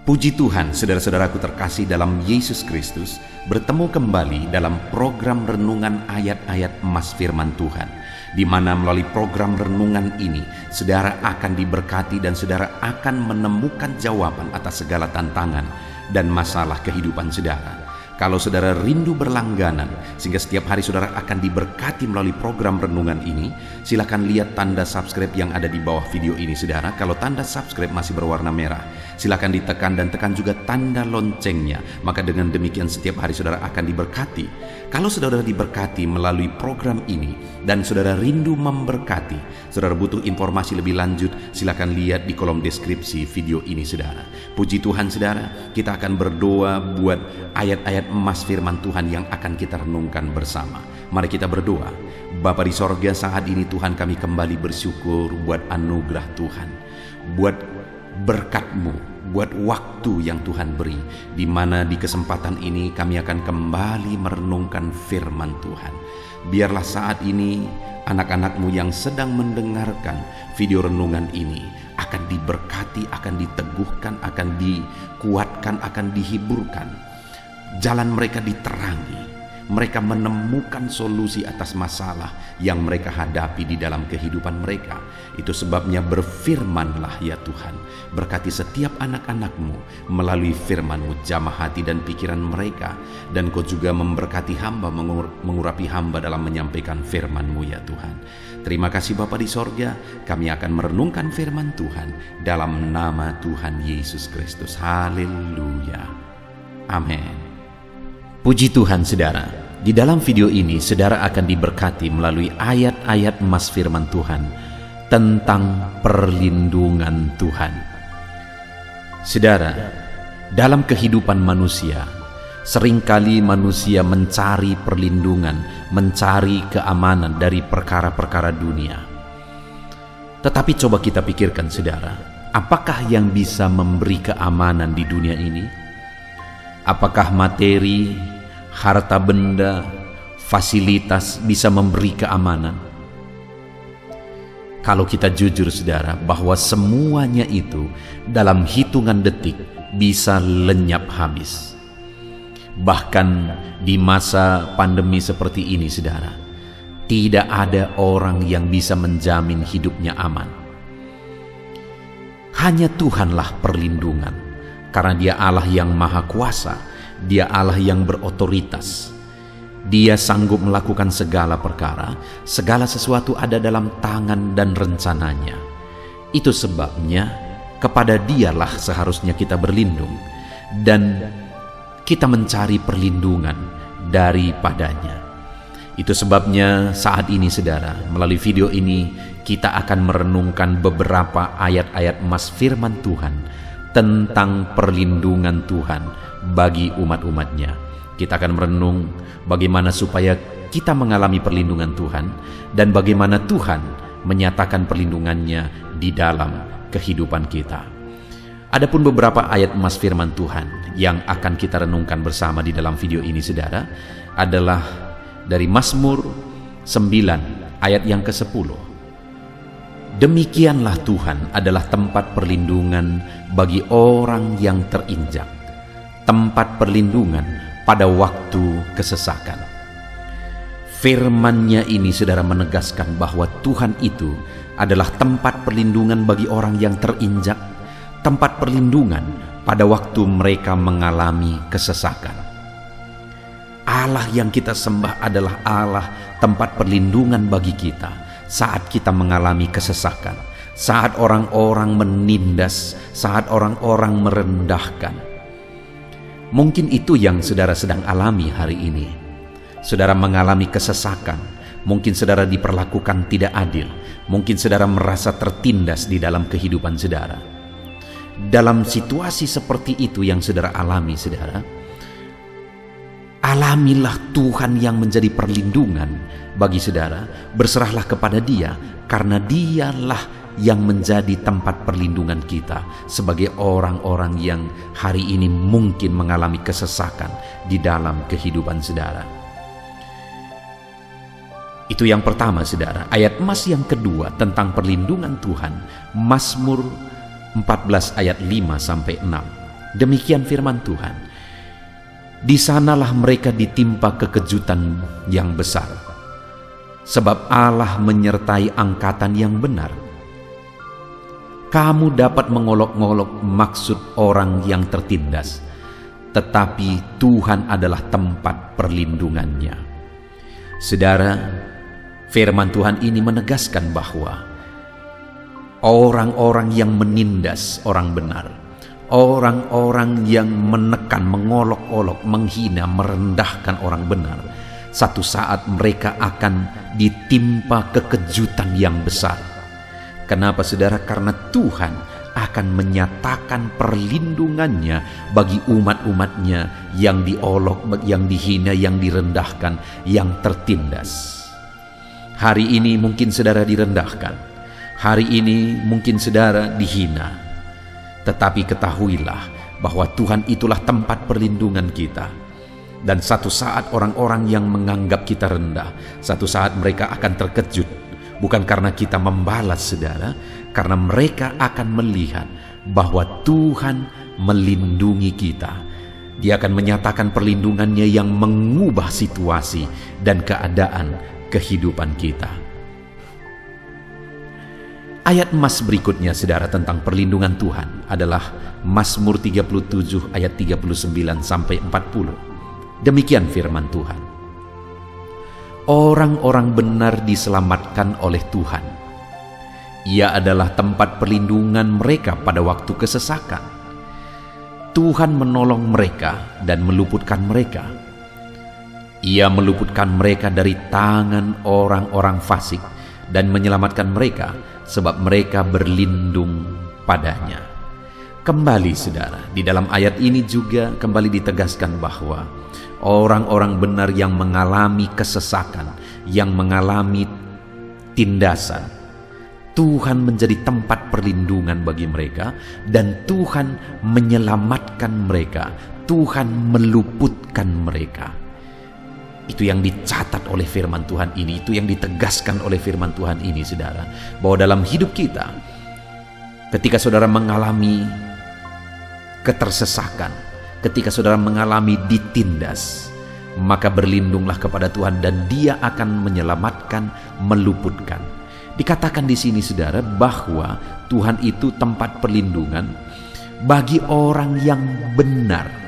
Puji Tuhan, saudara-saudaraku terkasih dalam Yesus Kristus, bertemu kembali dalam program renungan ayat-ayat emas firman Tuhan, di mana melalui program renungan ini, saudara akan diberkati dan saudara akan menemukan jawaban atas segala tantangan dan masalah kehidupan saudara. Kalau saudara rindu berlangganan sehingga setiap hari saudara akan diberkati melalui program renungan ini, silakan lihat tanda subscribe yang ada di bawah video ini saudara. Kalau tanda subscribe masih berwarna merah, silakan ditekan dan tekan juga tanda loncengnya. Maka dengan demikian setiap hari saudara akan diberkati. Kalau saudara diberkati melalui program ini dan saudara rindu memberkati, saudara butuh informasi lebih lanjut, silakan lihat di kolom deskripsi video ini saudara. Puji Tuhan saudara, kita akan berdoa buat ayat-ayat emas firman Tuhan yang akan kita renungkan bersama. Mari kita berdoa. Bapa di sorga, saat ini Tuhan kami kembali bersyukur buat anugerah Tuhan, buat berkat-Mu, buat waktu yang Tuhan beri, di mana di kesempatan ini kami akan kembali merenungkan firman Tuhan. Biarlah saat ini anak-anak-Mu yang sedang mendengarkan video renungan ini akan diberkati, akan diteguhkan, akan dikuatkan, akan dihiburkan. Jalan mereka diterangi, mereka menemukan solusi atas masalah yang mereka hadapi di dalam kehidupan mereka. Itu sebabnya berfirmanlah ya Tuhan, berkati setiap anak-anak-Mu melalui firman-Mu, jamah hati dan pikiran mereka, dan Kau juga memberkati hamba, mengurapi hamba dalam menyampaikan firman-Mu ya Tuhan. Terima kasih Bapa di sorga, kami akan merenungkan firman Tuhan dalam nama Tuhan Yesus Kristus. Haleluya, amin. Puji Tuhan saudara, di dalam video ini saudara akan diberkati melalui ayat-ayat emas firman Tuhan tentang perlindungan Tuhan. Saudara, dalam kehidupan manusia, seringkali manusia mencari perlindungan, mencari keamanan dari perkara-perkara dunia. Tetapi coba kita pikirkan saudara, apakah yang bisa memberi keamanan di dunia ini? Apakah materi, harta benda, fasilitas bisa memberi keamanan? Kalau kita jujur saudara, bahwa semuanya itu dalam hitungan detik bisa lenyap habis. Bahkan di masa pandemi seperti ini saudara, tidak ada orang yang bisa menjamin hidupnya aman. Hanya Tuhanlah perlindungan. Karena Dia Allah yang maha kuasa, Dia Allah yang berotoritas. Dia sanggup melakukan segala perkara, segala sesuatu ada dalam tangan dan rencananya. Itu sebabnya kepada Dialah seharusnya kita berlindung, dan kita mencari perlindungan daripadanya. Itu sebabnya saat ini saudara, melalui video ini kita akan merenungkan beberapa ayat-ayat emas firman Tuhan tentang perlindungan Tuhan bagi umat-umatnya. Kita akan merenung bagaimana supaya kita mengalami perlindungan Tuhan dan bagaimana Tuhan menyatakan perlindungannya di dalam kehidupan kita. Adapun beberapa ayat emas firman Tuhan yang akan kita renungkan bersama di dalam video ini saudara adalah dari Mazmur 9 ayat yang ke-10. Demikianlah Tuhan adalah tempat perlindungan bagi orang yang terinjak, tempat perlindungan pada waktu kesesakan. Firman-Nya ini saudara menegaskan bahwa Tuhan itu adalah tempat perlindungan bagi orang yang terinjak, tempat perlindungan pada waktu mereka mengalami kesesakan. Allah yang kita sembah adalah Allah tempat perlindungan bagi kita saat kita mengalami kesesakan, saat orang-orang menindas, saat orang-orang merendahkan. Mungkin itu yang saudara sedang alami hari ini. Saudara mengalami kesesakan, mungkin saudara diperlakukan tidak adil, mungkin saudara merasa tertindas di dalam kehidupan saudara. Dalam situasi seperti itu yang saudara alami saudara, alamilah Tuhan yang menjadi perlindungan bagi saudara. Berserahlah kepada Dia, karena Dialah yang menjadi tempat perlindungan kita sebagai orang-orang yang hari ini mungkin mengalami kesesakan di dalam kehidupan saudara. Itu yang pertama saudara. Ayat emas yang kedua tentang perlindungan Tuhan, Mazmur 14 ayat 5-6. Demikian firman Tuhan. Di sanalah mereka ditimpa kekejutan yang besar, sebab Allah menyertai angkatan yang benar. Kamu dapat mengolok-ngolok maksud orang yang tertindas, tetapi Tuhan adalah tempat perlindungannya. Saudara, firman Tuhan ini menegaskan bahwa orang-orang yang menindas orang benar, orang-orang yang menekan, mengolok-olok, menghina, merendahkan orang benar, satu saat mereka akan ditimpa kekejutan yang besar. Kenapa saudara? Karena Tuhan akan menyatakan perlindungannya bagi umat-umatnya yang diolok, yang dihina, yang direndahkan, yang tertindas. Hari ini mungkin saudara direndahkan, hari ini mungkin saudara dihina, tetapi ketahuilah bahwa Tuhan itulah tempat perlindungan kita. Dan satu saat orang-orang yang menganggap kita rendah, satu saat mereka akan terkejut. Bukan karena kita membalas saudara, karena mereka akan melihat bahwa Tuhan melindungi kita. Dia akan menyatakan perlindungannya yang mengubah situasi dan keadaan kehidupan kita. Ayat emas berikutnya saudara tentang perlindungan Tuhan adalah Mazmur 37 ayat 39 sampai 40. Demikian firman Tuhan. Orang-orang benar diselamatkan oleh Tuhan. Ia adalah tempat perlindungan mereka pada waktu kesesakan. Tuhan menolong mereka dan meluputkan mereka. Ia meluputkan mereka dari tangan orang-orang fasik dan menyelamatkan mereka sebab mereka berlindung padanya. Kembali saudara, di dalam ayat ini juga kembali ditegaskan bahwa orang-orang benar yang mengalami kesesakan, yang mengalami tindasan, Tuhan menjadi tempat perlindungan bagi mereka dan Tuhan menyelamatkan mereka, Tuhan meluputkan mereka. Itu yang dicatat oleh firman Tuhan ini, itu yang ditegaskan oleh firman Tuhan ini saudara, bahwa dalam hidup kita ketika saudara mengalami ketersesakan, ketika saudara mengalami ditindas, maka berlindunglah kepada Tuhan dan Dia akan menyelamatkan, meluputkan. Dikatakan di sini saudara bahwa Tuhan itu tempat perlindungan bagi orang yang benar.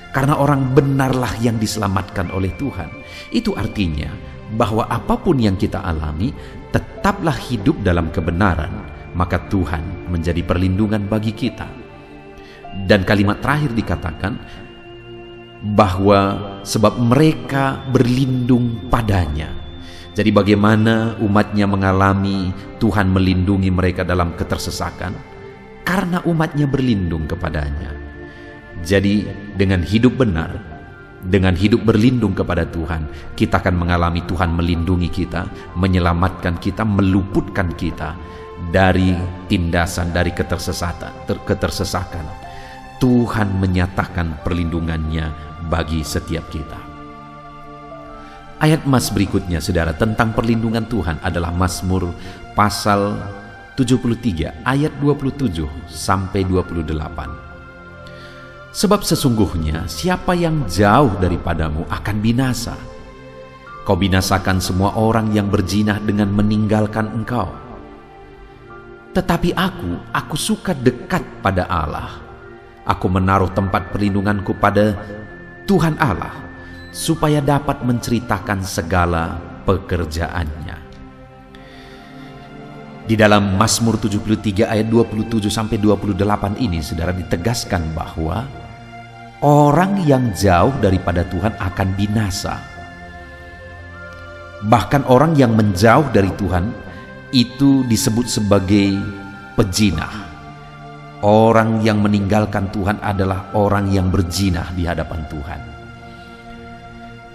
Karena orang benarlah yang diselamatkan oleh Tuhan. Itu artinya bahwa apapun yang kita alami, tetaplah hidup dalam kebenaran, maka Tuhan menjadi perlindungan bagi kita. Dan kalimat terakhir dikatakan bahwa sebab mereka berlindung padanya. Jadi bagaimana umatnya mengalami Tuhan melindungi mereka dalam ketersesakan? Karena umatnya berlindung kepadanya. Jadi dengan hidup benar, dengan hidup berlindung kepada Tuhan, kita akan mengalami Tuhan melindungi kita, menyelamatkan kita, meluputkan kita dari tindasan, dari ketersesakan. Tuhan menyatakan perlindungannya bagi setiap kita. Ayat emas berikutnya saudara tentang perlindungan Tuhan adalah Mazmur pasal 73 ayat 27 sampai 28. Sebab sesungguhnya siapa yang jauh daripadamu akan binasa. Kau binasakan semua orang yang berzina dengan meninggalkan engkau. Tetapi aku suka dekat pada Allah. Aku menaruh tempat perlindunganku pada Tuhan Allah, supaya dapat menceritakan segala pekerjaannya. Di dalam Mazmur 73 ayat 27 sampai 28 ini saudara ditegaskan bahwa orang yang jauh daripada Tuhan akan binasa. Bahkan orang yang menjauh dari Tuhan itu disebut sebagai pejinah. Orang yang meninggalkan Tuhan adalah orang yang berzina di hadapan Tuhan.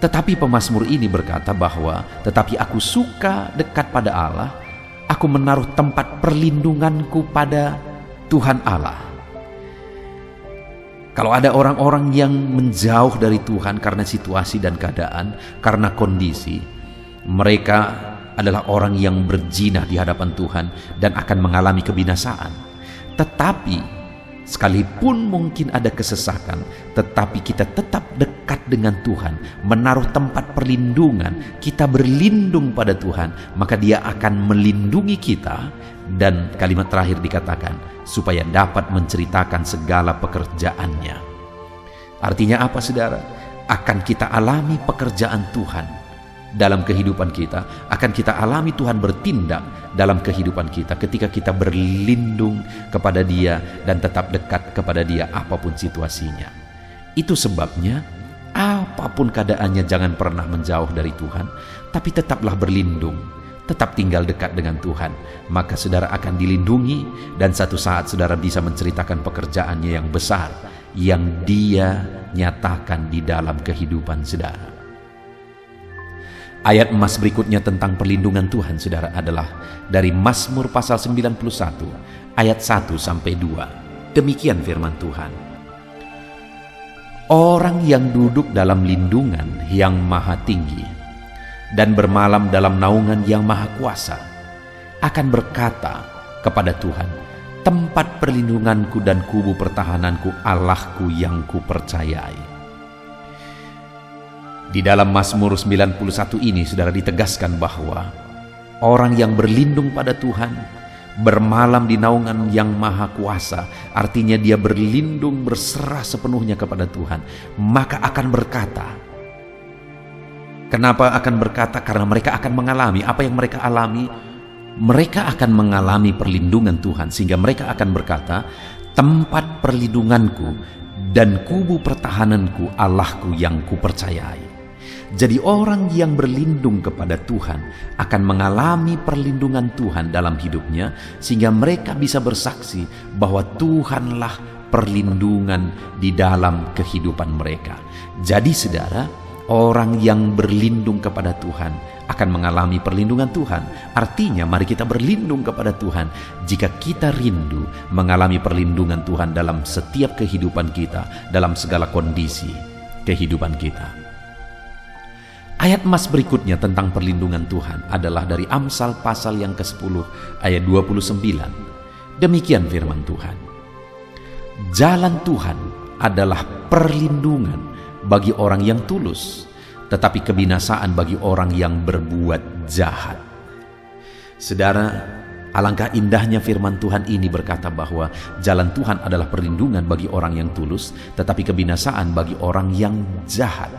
Tetapi pemazmur ini berkata bahwa tetapi aku suka dekat pada Allah, aku menaruh tempat perlindunganku pada Tuhan Allah. Kalau ada orang-orang yang menjauh dari Tuhan karena situasi dan keadaan, karena kondisi, mereka adalah orang yang berzina di hadapan Tuhan dan akan mengalami kebinasaan. Tetapi Sekalipun mungkin ada kesesakan, tetapi kita tetap dekat dengan Tuhan, menaruh tempat perlindungan, kita berlindung pada Tuhan, maka Dia akan melindungi kita. Dan kalimat terakhir dikatakan, supaya dapat menceritakan segala pekerjaannya. Artinya apa, saudara? Akan kita alami pekerjaan Tuhan dalam kehidupan kita, akan kita alami Tuhan bertindak dalam kehidupan kita ketika kita berlindung kepada Dia dan tetap dekat kepada Dia apapun situasinya. Itu sebabnya apapun keadaannya jangan pernah menjauh dari Tuhan, tapi tetaplah berlindung, tetap tinggal dekat dengan Tuhan. Maka saudara akan dilindungi, dan satu saat saudara bisa menceritakan pekerjaannya yang besar yang Dia nyatakan di dalam kehidupan saudara. Ayat emas berikutnya tentang perlindungan Tuhan, saudara, adalah dari Mazmur pasal 91 ayat 1-2. Demikian firman Tuhan. Orang yang duduk dalam lindungan yang maha tinggi dan bermalam dalam naungan yang maha kuasa akan berkata kepada Tuhan, tempat perlindunganku dan kubu pertahananku, Allahku yang kupercayai. Di dalam Mazmur 91 ini, saudara, ditegaskan bahwa orang yang berlindung pada Tuhan, bermalam di naungan yang maha kuasa, artinya dia berlindung, berserah sepenuhnya kepada Tuhan, maka akan berkata. Kenapa akan berkata? Karena mereka akan mengalami apa yang mereka alami. Mereka akan mengalami perlindungan Tuhan, sehingga mereka akan berkata, tempat perlindunganku dan kubu pertahananku, Allahku yang kupercayai. Jadi orang yang berlindung kepada Tuhan akan mengalami perlindungan Tuhan dalam hidupnya, sehingga mereka bisa bersaksi bahwa Tuhanlah perlindungan di dalam kehidupan mereka. Jadi saudara, orang yang berlindung kepada Tuhan akan mengalami perlindungan Tuhan. Artinya mari kita berlindung kepada Tuhan jika kita rindu mengalami perlindungan Tuhan dalam setiap kehidupan kita, dalam segala kondisi kehidupan kita. Ayat emas berikutnya tentang perlindungan Tuhan adalah dari Amsal pasal yang ke-10 ayat 29. Demikian firman Tuhan. Jalan Tuhan adalah perlindungan bagi orang yang tulus, tetapi kebinasaan bagi orang yang berbuat jahat. Saudara, alangkah indahnya firman Tuhan ini berkata bahwa jalan Tuhan adalah perlindungan bagi orang yang tulus, tetapi kebinasaan bagi orang yang jahat.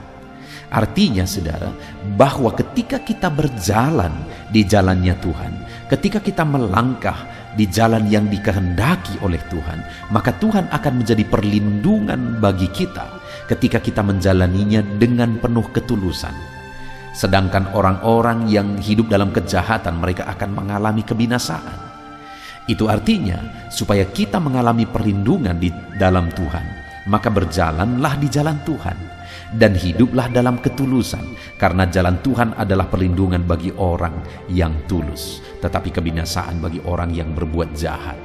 Artinya saudara, bahwa ketika kita berjalan di jalannya Tuhan, ketika kita melangkah di jalan yang dikehendaki oleh Tuhan, maka Tuhan akan menjadi perlindungan bagi kita ketika kita menjalaninya dengan penuh ketulusan. Sedangkan orang-orang yang hidup dalam kejahatan, mereka akan mengalami kebinasaan. Itu artinya supaya kita mengalami perlindungan di dalam Tuhan, maka berjalanlah di jalan Tuhan dan hiduplah dalam ketulusan, karena jalan Tuhan adalah perlindungan bagi orang yang tulus, tetapi kebinasaan bagi orang yang berbuat jahat.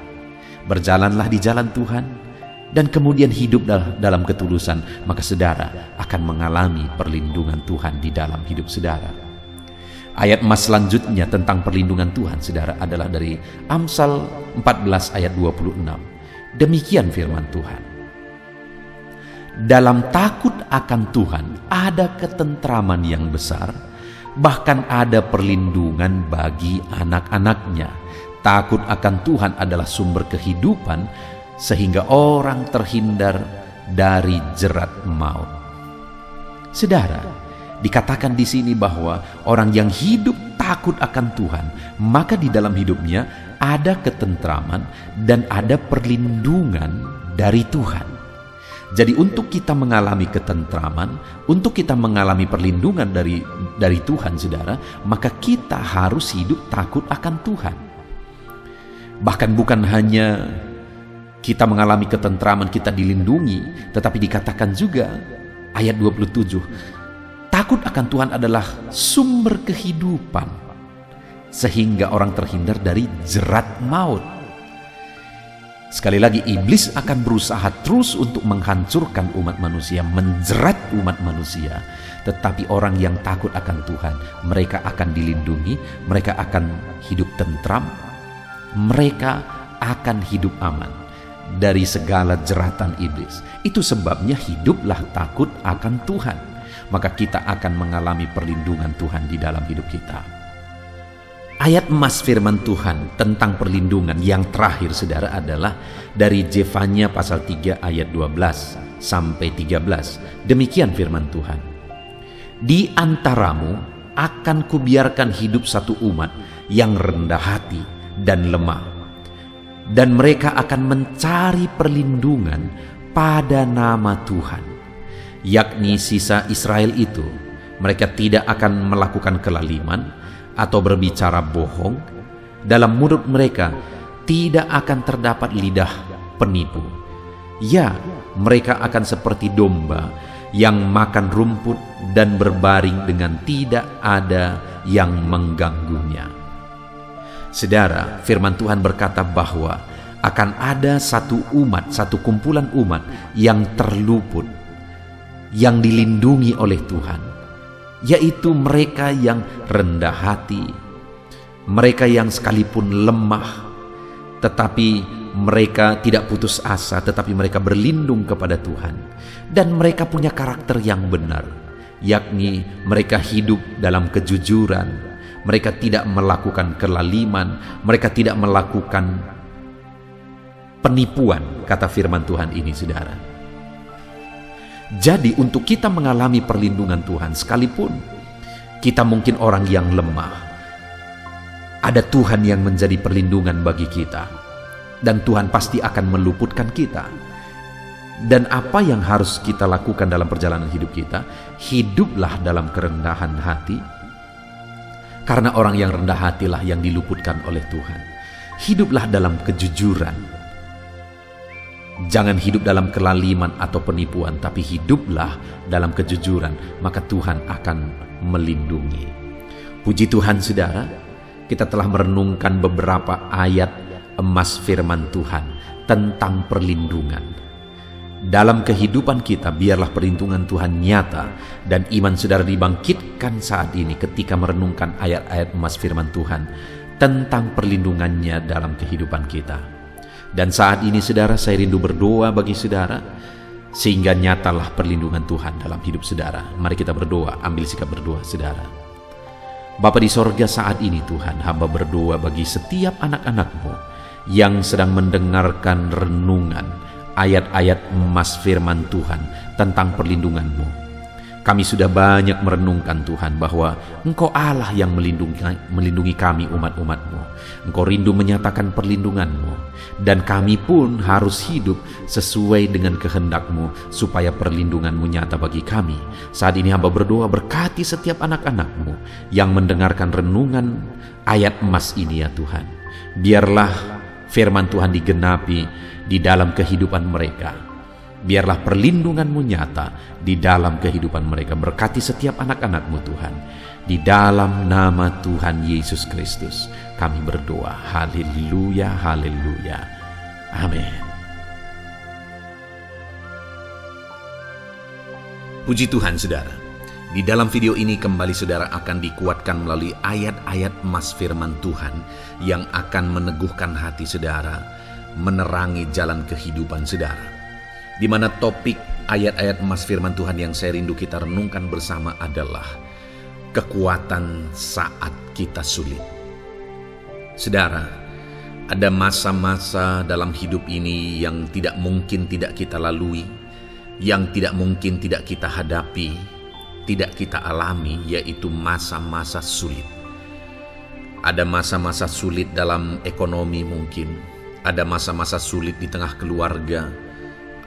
Berjalanlah di jalan Tuhan dan kemudian hidup dalam ketulusan, maka saudara akan mengalami perlindungan Tuhan di dalam hidup saudara. Ayat emas selanjutnya tentang perlindungan Tuhan, saudara, adalah dari Amsal 14 ayat 26. Demikian firman Tuhan. Dalam takut akan Tuhan ada ketentraman yang besar, bahkan ada perlindungan bagi anak-anaknya. Takut akan Tuhan adalah sumber kehidupan, sehingga orang terhindar dari jerat maut. Saudara, dikatakan di sini bahwa orang yang hidup takut akan Tuhan, maka di dalam hidupnya ada ketentraman dan ada perlindungan dari Tuhan. Jadi untuk kita mengalami ketentraman, untuk kita mengalami perlindungan dari Tuhan, saudara, maka kita harus hidup takut akan Tuhan. Bahkan bukan hanya kita mengalami ketentraman, kita dilindungi, tetapi dikatakan juga ayat 27, takut akan Tuhan adalah sumber kehidupan, sehingga orang terhindar dari jerat maut. Sekali lagi, iblis akan berusaha terus untuk menghancurkan umat manusia, menjerat umat manusia. Tetapi orang yang takut akan Tuhan, mereka akan dilindungi, mereka akan hidup tentram, mereka akan hidup aman. dari segala jeratan iblis. Itu sebabnya hiduplah takut akan Tuhan. Maka kita akan mengalami perlindungan Tuhan di dalam hidup kita. Ayat emas firman Tuhan tentang perlindungan yang terakhir saudara adalah dari Zefanya pasal 3 ayat 12 sampai 13. Demikian firman Tuhan. Di antaramu akan kubiarkan hidup satu umat yang rendah hati dan lemah, dan mereka akan mencari perlindungan pada nama Tuhan, yakni sisa Israel itu. Mereka tidak akan melakukan kelaliman atau berbicara bohong. Dalam mulut mereka tidak akan terdapat lidah penipu. Ya, mereka akan seperti domba yang makan rumput dan berbaring dengan tidak ada yang mengganggunya. Saudara, firman Tuhan berkata bahwa akan ada satu umat, satu kumpulan umat yang terluput, yang dilindungi oleh Tuhan, yaitu mereka yang rendah hati, mereka yang sekalipun lemah, tetapi mereka tidak putus asa, tetapi mereka berlindung kepada Tuhan. Dan mereka punya karakter yang benar, yakni mereka hidup dalam kejujuran. Mereka tidak melakukan kelaliman, mereka tidak melakukan penipuan, kata firman Tuhan ini, saudara. Jadi untuk kita mengalami perlindungan Tuhan, sekalipun kita mungkin orang yang lemah, ada Tuhan yang menjadi perlindungan bagi kita. Dan Tuhan pasti akan meluputkan kita. Dan apa yang harus kita lakukan dalam perjalanan hidup kita? Hiduplah dalam kerendahan hati, karena orang yang rendah hatilah yang diluputkan oleh Tuhan. Hiduplah dalam kejujuran. Jangan hidup dalam kelaliman atau penipuan, tapi hiduplah dalam kejujuran, maka Tuhan akan melindungi. Puji Tuhan saudara, kita telah merenungkan beberapa ayat emas firman Tuhan tentang perlindungan. Dalam kehidupan kita, biarlah perlindungan Tuhan nyata dan iman saudara dibangkitkan saat ini ketika merenungkan ayat-ayat emas firman Tuhan tentang perlindungannya dalam kehidupan kita. Dan saat ini saudara, saya rindu berdoa bagi saudara sehingga nyatalah perlindungan Tuhan dalam hidup saudara. Mari kita berdoa, ambil sikap berdoa saudara. Bapa di sorga, saat ini Tuhan, hamba berdoa bagi setiap anak-anak-Mu yang sedang mendengarkan renungan ayat-ayat emas firman Tuhan tentang perlindungan-Mu. Kami sudah banyak merenungkan Tuhan bahwa Engkau Allah yang melindungi kami umat-umat-Mu. Engkau rindu menyatakan perlindungan-Mu, dan kami pun harus hidup sesuai dengan kehendak-Mu supaya perlindungan-Mu nyata bagi kami. Saat ini hamba berdoa, berkati setiap anak-anak-Mu yang mendengarkan renungan ayat emas ini ya Tuhan. Biarlah firman Tuhan digenapi di dalam kehidupan mereka. Biarlah perlindungan-Mu nyata di dalam kehidupan mereka. Berkati setiap anak-anak-Mu Tuhan. Di dalam nama Tuhan Yesus Kristus kami berdoa. Haleluya, haleluya. Amin. Puji Tuhan saudara. Di dalam video ini kembali saudara akan dikuatkan melalui ayat-ayat emas firman Tuhan yang akan meneguhkan hati saudara, menerangi jalan kehidupan saudara. Di mana topik ayat-ayat emas firman Tuhan yang saya rindu kita renungkan bersama adalah kekuatan saat kita sulit. Saudara, ada masa-masa dalam hidup ini yang tidak mungkin tidak kita lalui, yang tidak mungkin tidak kita hadapi, tidak kita alami, yaitu masa-masa sulit. Ada masa-masa sulit dalam ekonomi mungkin, ada masa-masa sulit di tengah keluarga,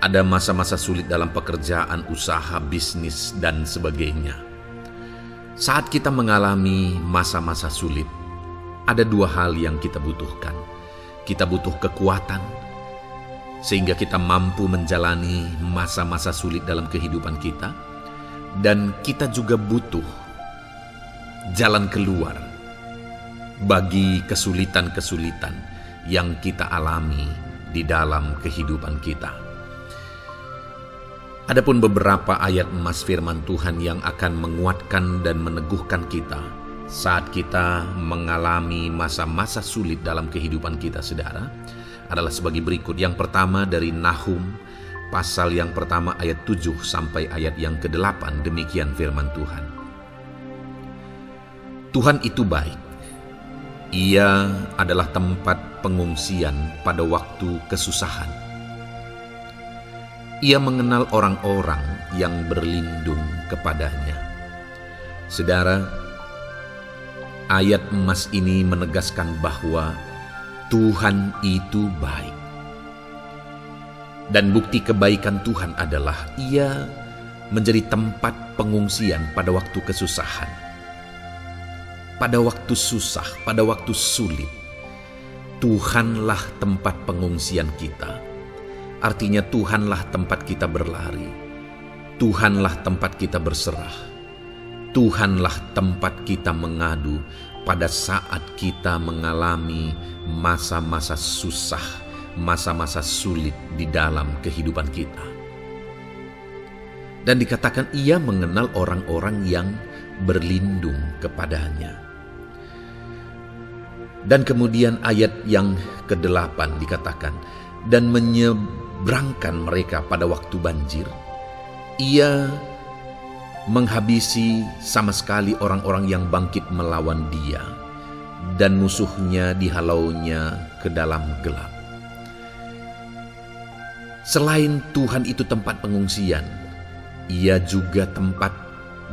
ada masa-masa sulit dalam pekerjaan, usaha, bisnis, dan sebagainya. Saat kita mengalami masa-masa sulit, ada dua hal yang kita butuhkan. Kita butuh kekuatan, sehingga kita mampu menjalani masa-masa sulit dalam kehidupan kita. Dan kita juga butuh jalan keluar bagi kesulitan-kesulitan yang kita alami di dalam kehidupan kita. Adapun beberapa ayat emas firman Tuhan yang akan menguatkan dan meneguhkan kita saat kita mengalami masa-masa sulit dalam kehidupan kita, saudara, adalah sebagai berikut. Yang pertama dari Nahum, pasal yang pertama ayat 7 sampai ayat yang ke-8. Demikian firman Tuhan. Tuhan itu baik. Ia adalah tempat pengungsian pada waktu kesusahan. Ia mengenal orang-orang yang berlindung kepadanya. Saudara, ayat emas ini menegaskan bahwa Tuhan itu baik. Dan bukti kebaikan Tuhan adalah Ia menjadi tempat pengungsian pada waktu kesusahan. Pada waktu susah, pada waktu sulit, Tuhanlah tempat pengungsian kita. Artinya Tuhanlah tempat kita berlari. Tuhanlah tempat kita berserah. Tuhanlah tempat kita mengadu pada saat kita mengalami masa-masa susah, masa-masa sulit di dalam kehidupan kita. Dan dikatakan Ia mengenal orang-orang yang berlindung kepadanya. Dan kemudian ayat yang ke-8 dikatakan, dan menyeberangkan mereka pada waktu banjir. Ia menghabisi sama sekali orang-orang yang bangkit melawan Dia, dan musuhnya dihalaunya ke dalam gelap. Selain Tuhan itu tempat pengungsian, Ia juga tempat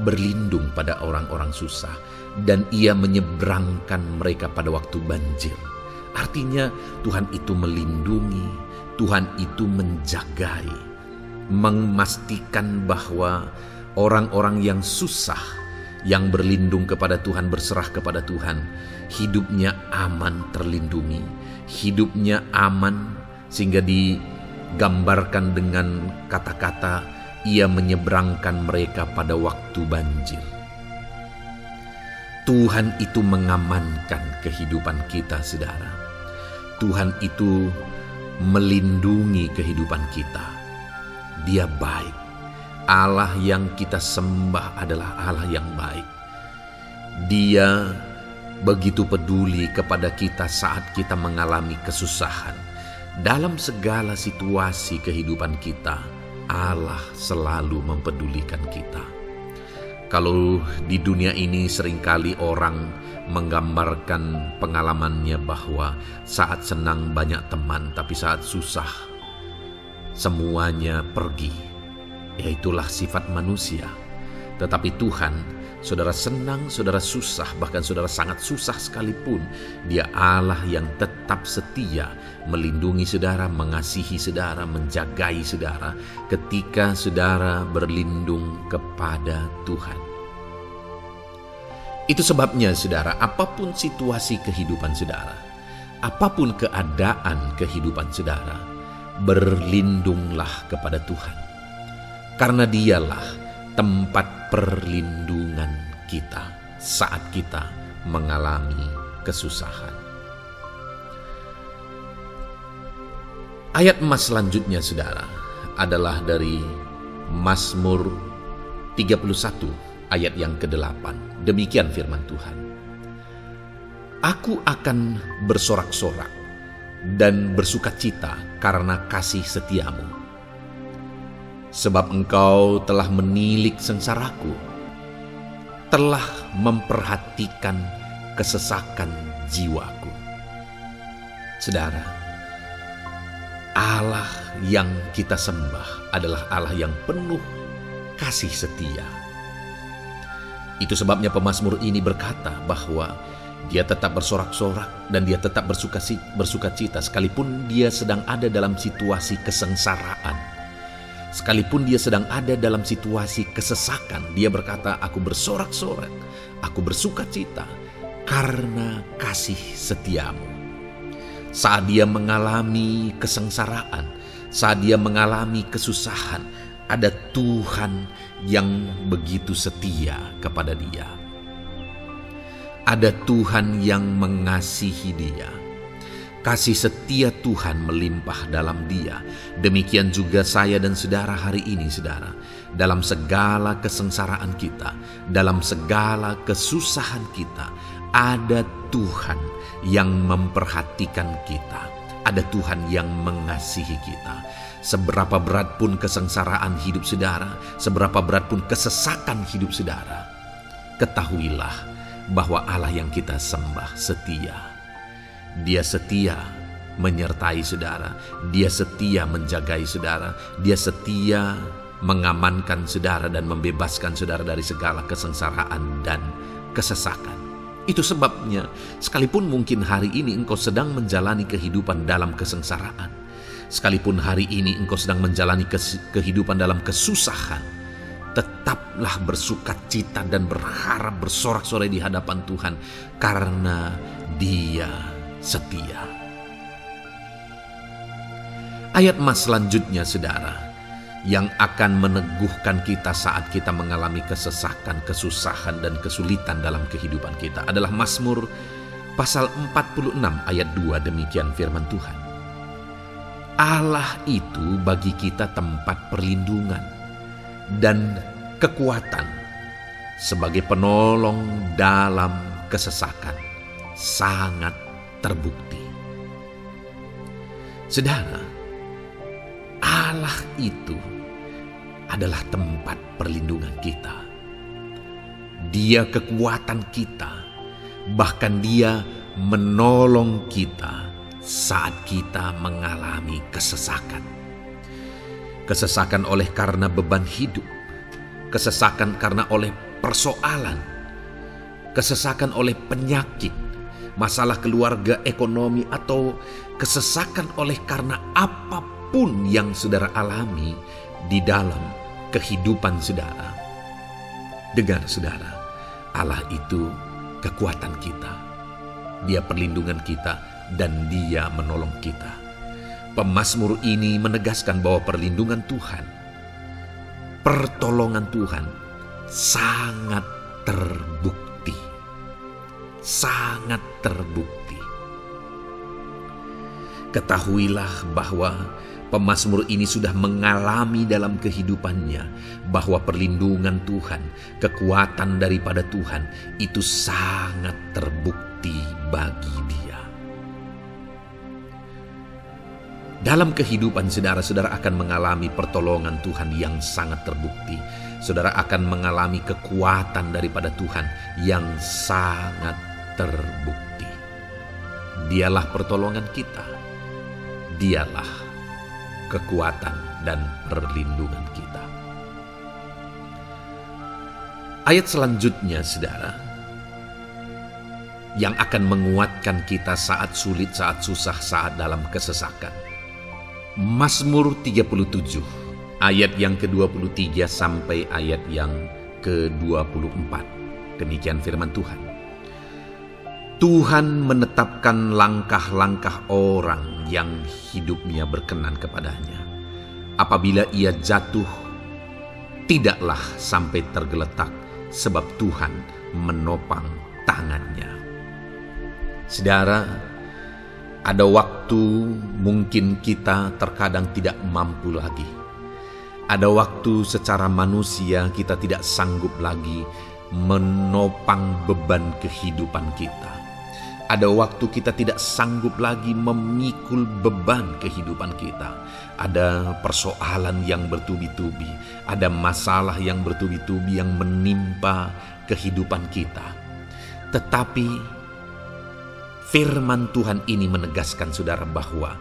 berlindung pada orang-orang susah, dan Ia menyeberangkan mereka pada waktu banjir. Artinya Tuhan itu melindungi, Tuhan itu menjagai, memastikan bahwa orang-orang yang susah, yang berlindung kepada Tuhan, berserah kepada Tuhan, hidupnya aman, terlindungi, hidupnya aman, sehingga digambarkan dengan kata-kata Ia menyeberangkan mereka pada waktu banjir. Tuhan itu mengamankan kehidupan kita, saudara. Tuhan itu melindungi kehidupan kita. Dia baik. Allah yang kita sembah adalah Allah yang baik. Dia begitu peduli kepada kita saat kita mengalami kesusahan. Dalam segala situasi kehidupan kita, Allah selalu mempedulikan kita. Kalau di dunia ini seringkali orang menggambarkan pengalamannya bahwa saat senang banyak teman, tapi saat susah semuanya pergi. Ya, itulah sifat manusia. Tetapi Tuhan, saudara senang, saudara susah, bahkan saudara sangat susah sekalipun, Dia Allah yang tetap setia melindungi saudara, mengasihi saudara, menjagai saudara ketika saudara berlindung kepada Tuhan. Itu sebabnya saudara, apapun situasi kehidupan saudara, apapun keadaan kehidupan saudara, berlindunglah kepada Tuhan. Karena Dialah tempat perlindungan kita saat kita mengalami kesusahan. Ayat emas selanjutnya saudara adalah dari Mazmur 31 ayat yang ke-8. Demikian firman Tuhan. Aku akan bersorak-sorak dan bersukacita karena kasih setiamu. Sebab Engkau telah menilik sengsaraku, telah memperhatikan kesesakan jiwaku. Saudara, Allah yang kita sembah adalah Allah yang penuh kasih setia. Itu sebabnya pemazmur ini berkata bahwa dia tetap bersorak-sorak dan dia tetap bersukacita sekalipun dia sedang ada dalam situasi kesengsaraan. Sekalipun dia sedang ada dalam situasi kesesakan, dia berkata, aku bersorak-sorak, aku bersukacita karena kasih setiamu. Saat dia mengalami kesengsaraan, saat dia mengalami kesusahan, ada Tuhan yang begitu setia kepada dia. Ada Tuhan yang mengasihi dia. Kasih setia Tuhan melimpah dalam dia. Demikian juga saya dan saudara hari ini, saudara. Dalam segala kesengsaraan kita, dalam segala kesusahan kita, ada Tuhan yang memperhatikan kita. ada Tuhan yang mengasihi kita. Seberapa berat pun kesengsaraan hidup saudara, seberapa berat pun kesesakan hidup saudara, ketahuilah bahwa Allah yang kita sembah setia. Dia setia menyertai saudara, Dia setia menjagai saudara, Dia setia mengamankan saudara dan membebaskan saudara dari segala kesengsaraan dan kesesakan. Itu sebabnya, sekalipun mungkin hari ini engkau sedang menjalani kehidupan dalam kesengsaraan, sekalipun hari ini engkau sedang menjalani kehidupan dalam kesusahan, tetaplah bersukacita dan berharap bersorak-sorai di hadapan Tuhan, karena Dia setia. Ayat mas selanjutnya saudara, yang akan meneguhkan kita saat kita mengalami kesesakan, kesusahan, dan kesulitan dalam kehidupan kita adalah Mazmur pasal 46 ayat 2. Demikian firman Tuhan. Allah itu bagi kita tempat perlindungan dan kekuatan sebagai penolong dalam kesesakan, sangat terbukti. Saudara, Allah itu adalah tempat perlindungan kita. Dia kekuatan kita, bahkan Dia menolong kita saat kita mengalami kesesakan. Kesesakan oleh karena beban hidup, kesesakan karena oleh persoalan, kesesakan oleh penyakit, masalah keluarga, ekonomi, atau kesesakan oleh karena apapun yang saudara alami di dalam kehidupan saudara. Dengar saudara, Allah itu kekuatan kita, Dia perlindungan kita, dan Dia menolong kita. Pemazmur ini menegaskan bahwa perlindungan Tuhan, pertolongan Tuhan sangat terbukti. Sangat terbukti. Ketahuilah bahwa pemazmur ini sudah mengalami dalam kehidupannya bahwa perlindungan Tuhan, kekuatan daripada Tuhan itu sangat terbukti bagi dia. Dalam kehidupan saudara-saudara akan mengalami pertolongan Tuhan yang sangat terbukti. Saudara akan mengalami kekuatan daripada Tuhan yang sangat terbukti. Dialah pertolongan kita. Dialah kekuatan dan perlindungan kita. Ayat selanjutnya saudara, yang akan menguatkan kita saat sulit, saat susah, saat dalam kesesakan. Mazmur 37 ayat yang ke-23 sampai ayat yang ke-24. Demikian firman Tuhan. Tuhan menetapkan langkah-langkah orang yang hidupnya berkenan kepadanya. Apabila ia jatuh, tidaklah sampai tergeletak, sebab Tuhan menopang tangannya. Saudara, ada waktu mungkin kita terkadang tidak mampu lagi. Ada waktu secara manusia kita tidak sanggup lagi menopang beban kehidupan kita. Ada waktu kita tidak sanggup lagi memikul beban kehidupan kita. Ada persoalan yang bertubi-tubi, ada masalah yang bertubi-tubi yang menimpa kehidupan kita. Tetapi firman Tuhan ini menegaskan saudara bahwa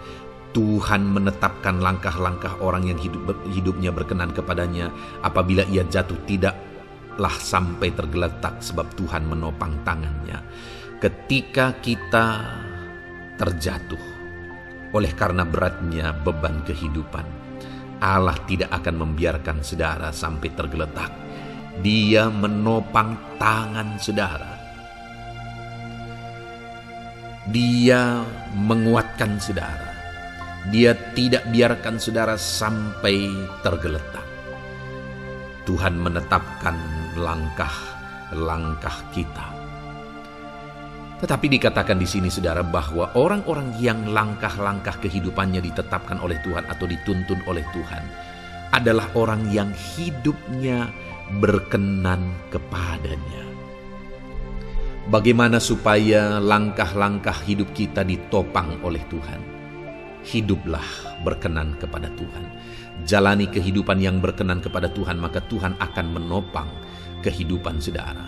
Tuhan menetapkan langkah-langkah orang yang hidupnya berkenan kepadanya. Apabila ia jatuh, tidaklah sampai tergeletak, sebab Tuhan menopang tangannya. Ketika kita terjatuh oleh karena beratnya beban kehidupan, Allah tidak akan membiarkan saudara sampai tergeletak. Dia menopang tangan saudara. Dia menguatkan saudara. Dia tidak biarkan saudara sampai tergeletak. Tuhan menetapkan langkah-langkah kita. Tetapi dikatakan di sini saudara bahwa orang-orang yang langkah-langkah kehidupannya ditetapkan oleh Tuhan atau dituntun oleh Tuhan adalah orang yang hidupnya berkenan kepadanya. Bagaimana supaya langkah-langkah hidup kita ditopang oleh Tuhan? hiduplah berkenan kepada Tuhan. Jalani kehidupan yang berkenan kepada Tuhan, maka Tuhan akan menopang kehidupan saudara.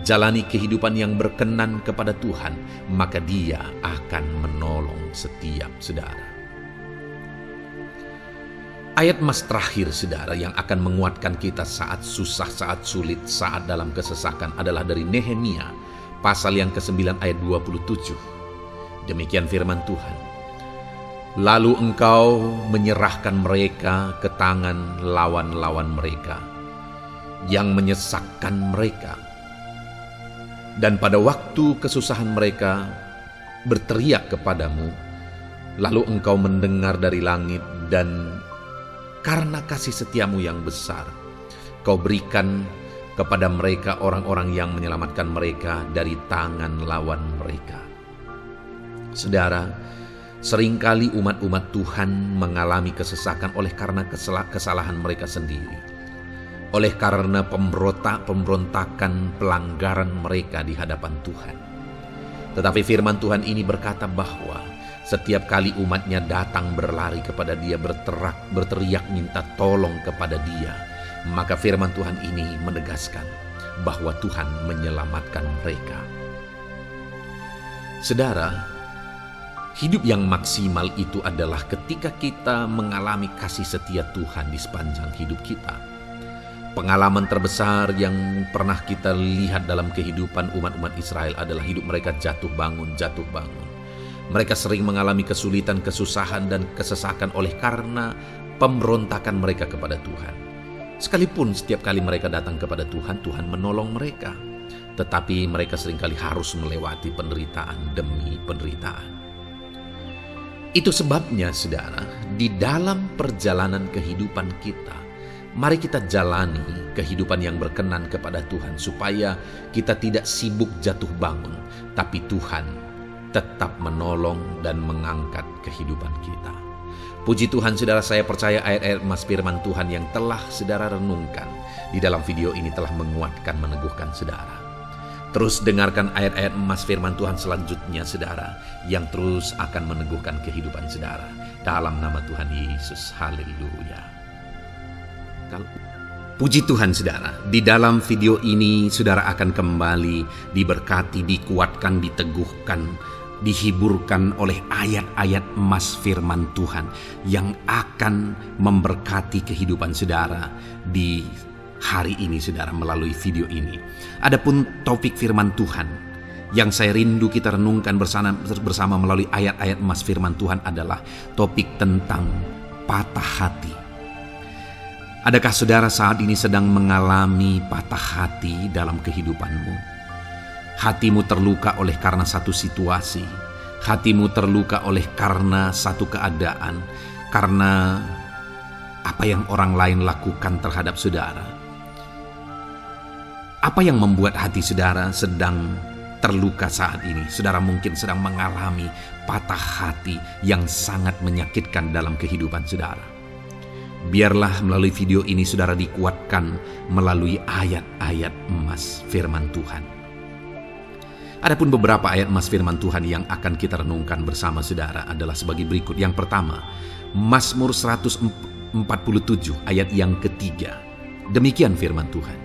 Jalani kehidupan yang berkenan kepada Tuhan, maka Dia akan menolong setiap saudara. Ayat mas terakhir saudara yang akan menguatkan kita saat susah, saat sulit, saat dalam kesesakan adalah dari Nehemia pasal yang ke-9 ayat 27. Demikian firman Tuhan. Lalu engkau menyerahkan mereka ke tangan lawan-lawan mereka yang menyesakkan mereka. Dan pada waktu kesusahan mereka berteriak kepadamu, lalu engkau mendengar dari langit dan karena kasih setiamu yang besar, kau berikan kepada mereka orang-orang yang menyelamatkan mereka dari tangan lawan mereka. Saudara, seringkali umat-umat Tuhan mengalami kesesakan oleh karena kesalahan mereka sendiri. Oleh karena pemberontakan, pelanggaran mereka di hadapan Tuhan. Tetapi firman Tuhan ini berkata bahwa setiap kali umatnya datang berlari kepada Dia, berteriak minta tolong kepada Dia, maka firman Tuhan ini menegaskan bahwa Tuhan menyelamatkan mereka. Saudara, hidup yang maksimal itu adalah ketika kita mengalami kasih setia Tuhan di sepanjang hidup kita. Pengalaman terbesar yang pernah kita lihat dalam kehidupan umat-umat Israel adalah hidup mereka jatuh bangun. Mereka sering mengalami kesulitan, kesusahan, dan kesesakan oleh karena pemberontakan mereka kepada Tuhan. Sekalipun setiap kali mereka datang kepada Tuhan, Tuhan menolong mereka. Tetapi mereka seringkali harus melewati penderitaan demi penderitaan. Itu sebabnya, saudara, di dalam perjalanan kehidupan kita, mari kita jalani kehidupan yang berkenan kepada Tuhan, supaya kita tidak sibuk jatuh bangun, tapi Tuhan tetap menolong dan mengangkat kehidupan kita. Puji Tuhan saudara, saya percaya ayat-ayat mas firman Tuhan yang telah saudara renungkan di dalam video ini telah menguatkan, meneguhkan saudara. Terus dengarkan ayat-ayat mas firman Tuhan selanjutnya saudara, yang terus akan meneguhkan kehidupan saudara. Dalam nama Tuhan Yesus, haleluya. Puji Tuhan saudara, di dalam video ini saudara akan kembali diberkati, dikuatkan, diteguhkan, dihiburkan oleh ayat-ayat emas firman Tuhan yang akan memberkati kehidupan saudara di hari ini saudara melalui video ini. Adapun topik firman Tuhan yang saya rindu kita renungkan bersama melalui ayat-ayat emas firman Tuhan adalah topik tentang patah hati. Adakah saudara saat ini sedang mengalami patah hati dalam kehidupanmu? Hatimu terluka oleh karena satu situasi. Hatimu terluka oleh karena satu keadaan. Karena apa yang orang lain lakukan terhadap saudara. Apa yang membuat hati saudara sedang terluka saat ini? Saudara mungkin sedang mengalami patah hati yang sangat menyakitkan dalam kehidupan saudara. Biarlah melalui video ini saudara dikuatkan melalui ayat-ayat emas firman Tuhan. Adapun beberapa ayat emas firman Tuhan yang akan kita renungkan bersama saudara adalah sebagai berikut. Yang pertama, Mazmur 147 ayat yang ketiga. Demikian firman Tuhan.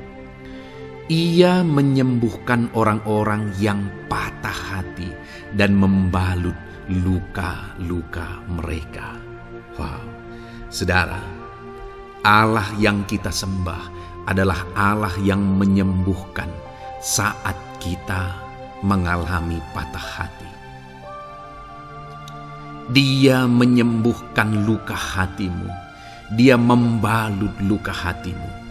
Ia menyembuhkan orang-orang yang patah hati dan membalut luka-luka mereka. Wow, saudara, Allah yang kita sembah adalah Allah yang menyembuhkan saat kita mengalami patah hati. Dia menyembuhkan luka hatimu. Dia membalut luka hatimu.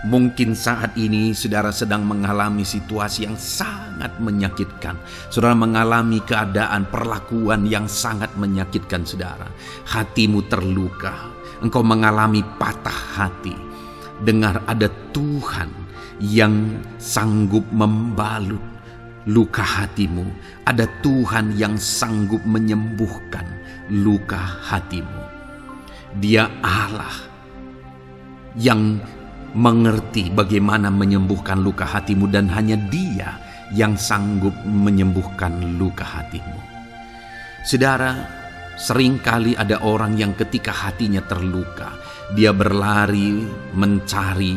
Mungkin saat ini saudara sedang mengalami situasi yang sangat menyakitkan. Saudara mengalami keadaan perlakuan yang sangat menyakitkan saudara. Hatimu terluka. Engkau mengalami patah hati. Dengar, ada Tuhan yang sanggup membalut luka hatimu. Ada Tuhan yang sanggup menyembuhkan luka hatimu. Dia Allah yang mengerti bagaimana menyembuhkan luka hatimu, dan hanya Dia yang sanggup menyembuhkan luka hatimu. Saudara, Seringkali ada orang yang ketika hatinya terluka, dia berlari mencari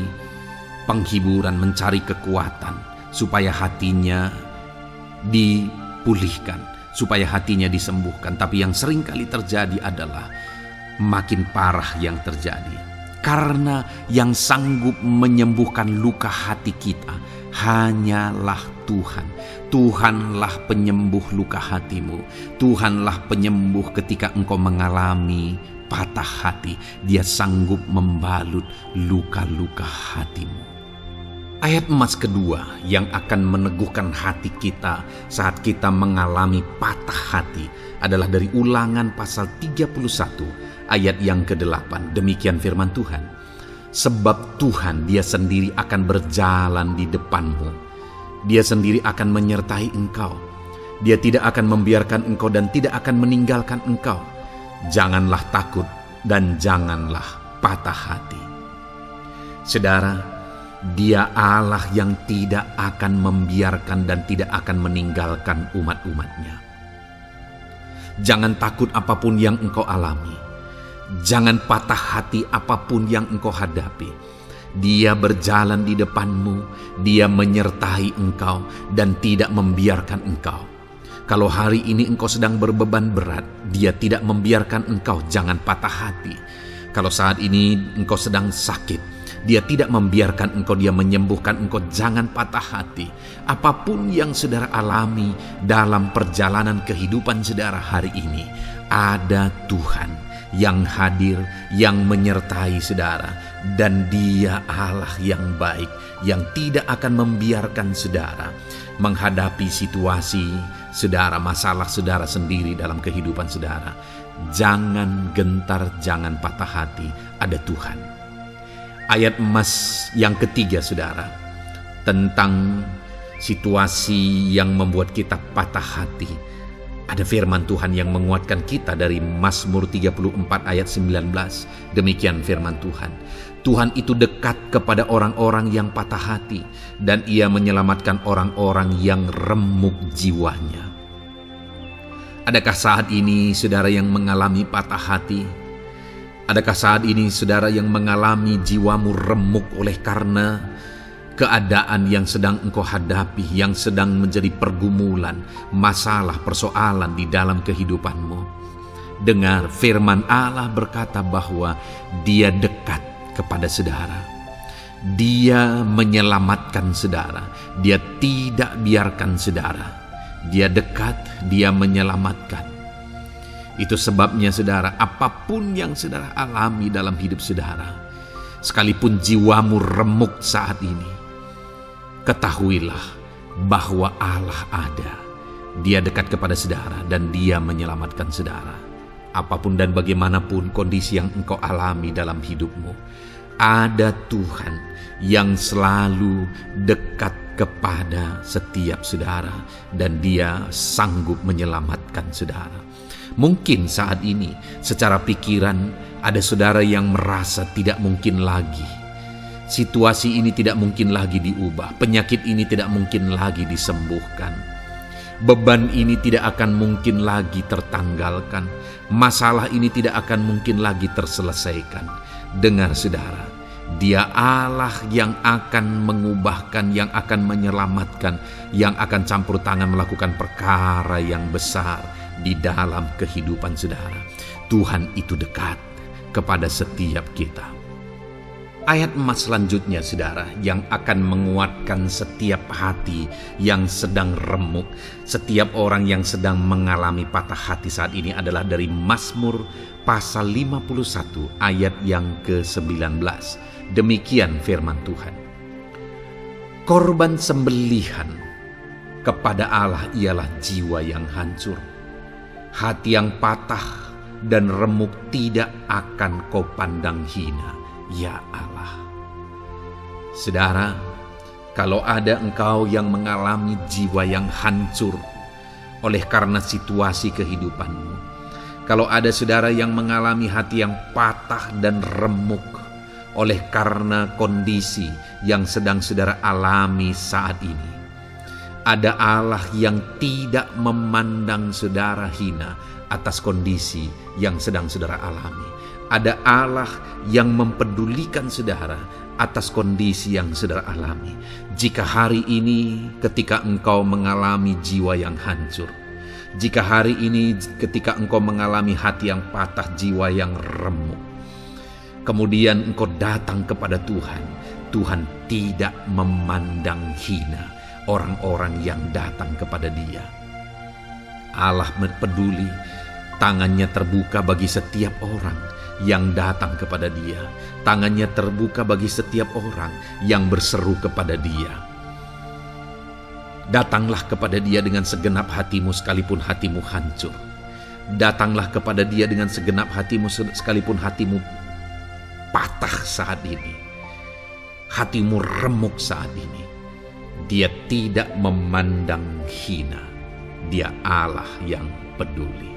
penghiburan, mencari kekuatan supaya hatinya dipulihkan, supaya hatinya disembuhkan. Tapi yang seringkali terjadi adalah makin parah yang terjadi. Karena yang sanggup menyembuhkan luka hati kita hanyalah Tuhan. Tuhanlah penyembuh luka hatimu. Tuhanlah penyembuh ketika engkau mengalami patah hati. Dia sanggup membalut luka-luka hatimu. Ayat emas kedua yang akan meneguhkan hati kita saat kita mengalami patah hati adalah dari Ulangan pasal 31 ayat yang ke-8. Demikian firman Tuhan. Sebab Tuhan dia sendiri akan berjalan di depanmu. Dia sendiri akan menyertai engkau. Dia tidak akan membiarkan engkau dan tidak akan meninggalkan engkau. Janganlah takut dan janganlah patah hati. Saudara, Dia Allah yang tidak akan membiarkan dan tidak akan meninggalkan umat-umatnya. Jangan takut apapun yang engkau alami. Jangan patah hati apapun yang engkau hadapi. Dia berjalan di depanmu, Dia menyertai engkau dan tidak membiarkan engkau. Kalau hari ini engkau sedang berbeban berat, Dia tidak membiarkan engkau, jangan patah hati. Kalau saat ini engkau sedang sakit, Dia tidak membiarkan engkau, Dia menyembuhkan engkau, jangan patah hati. Apapun yang saudara alami dalam perjalanan kehidupan saudara hari ini, ada Tuhan yang hadir, yang menyertai saudara. Dan Dia Allah yang baik, yang tidak akan membiarkan saudara menghadapi situasi saudara, masalah saudara sendiri dalam kehidupan saudara. Jangan gentar, jangan patah hati, ada Tuhan. Ayat emas yang ketiga saudara, tentang situasi yang membuat kita patah hati. Ada firman Tuhan yang menguatkan kita dari Mazmur 34 ayat 19. Demikian firman Tuhan. Tuhan itu dekat kepada orang-orang yang patah hati, dan Ia menyelamatkan orang-orang yang remuk jiwanya. Adakah saat ini saudara yang mengalami patah hati? Adakah saat ini saudara yang mengalami jiwamu remuk oleh karena keadaan yang sedang engkau hadapi, yang sedang menjadi pergumulan, masalah, persoalan di dalam kehidupanmu? Dengar, firman Allah berkata bahwa Dia dekat kepada saudara. Dia menyelamatkan saudara. Dia tidak biarkan saudara. Dia dekat, Dia menyelamatkan. Itu sebabnya saudara, apapun yang saudara alami dalam hidup saudara, sekalipun jiwamu remuk saat ini, ketahuilah bahwa Allah ada. Dia dekat kepada saudara dan Dia menyelamatkan saudara. Apapun dan bagaimanapun kondisi yang engkau alami dalam hidupmu, ada Tuhan yang selalu dekat kepada setiap saudara dan Dia sanggup menyelamatkan saudara. Mungkin saat ini secara pikiran ada saudara yang merasa tidak mungkin lagi. Situasi ini tidak mungkin lagi diubah. Penyakit ini tidak mungkin lagi disembuhkan. Beban ini tidak akan mungkin lagi tertanggalkan. Masalah ini tidak akan mungkin lagi terselesaikan. Dengar saudara, Dia Allah yang akan mengubahkan, yang akan menyelamatkan, yang akan campur tangan melakukan perkara yang besar di dalam kehidupan saudara. Tuhan itu dekat kepada setiap kita. Ayat emas selanjutnya saudara, yang akan menguatkan setiap hati yang sedang remuk, setiap orang yang sedang mengalami patah hati saat ini adalah dari Mazmur pasal 51 ayat yang ke-19. Demikian firman Tuhan. Korban sembelihan kepada Allah ialah jiwa yang hancur. Hati yang patah dan remuk tidak akan kau pandang hina, ya Allah. Saudara, kalau ada engkau yang mengalami jiwa yang hancur oleh karena situasi kehidupanmu, kalau ada saudara yang mengalami hati yang patah dan remuk oleh karena kondisi yang sedang saudara alami saat ini, ada Allah yang tidak memandang saudara hina, atas kondisi yang sedang saudara alami. Ada Allah yang mempedulikan saudara atas kondisi yang saudara alami. Jika hari ini ketika engkau mengalami jiwa yang hancur, jika hari ini ketika engkau mengalami hati yang patah, jiwa yang remuk, kemudian engkau datang kepada Tuhan, Tuhan tidak memandang hina orang-orang yang datang kepada Dia. Allah peduli, tangannya terbuka bagi setiap orang yang datang kepada Dia. Tangannya terbuka bagi setiap orang yang berseru kepada Dia. Datanglah kepada Dia dengan segenap hatimu sekalipun hatimu hancur. Datanglah kepada Dia dengan segenap hatimu sekalipun hatimu patah saat ini. Hatimu remuk saat ini. Dia tidak memandang hina. Dia Allah yang peduli.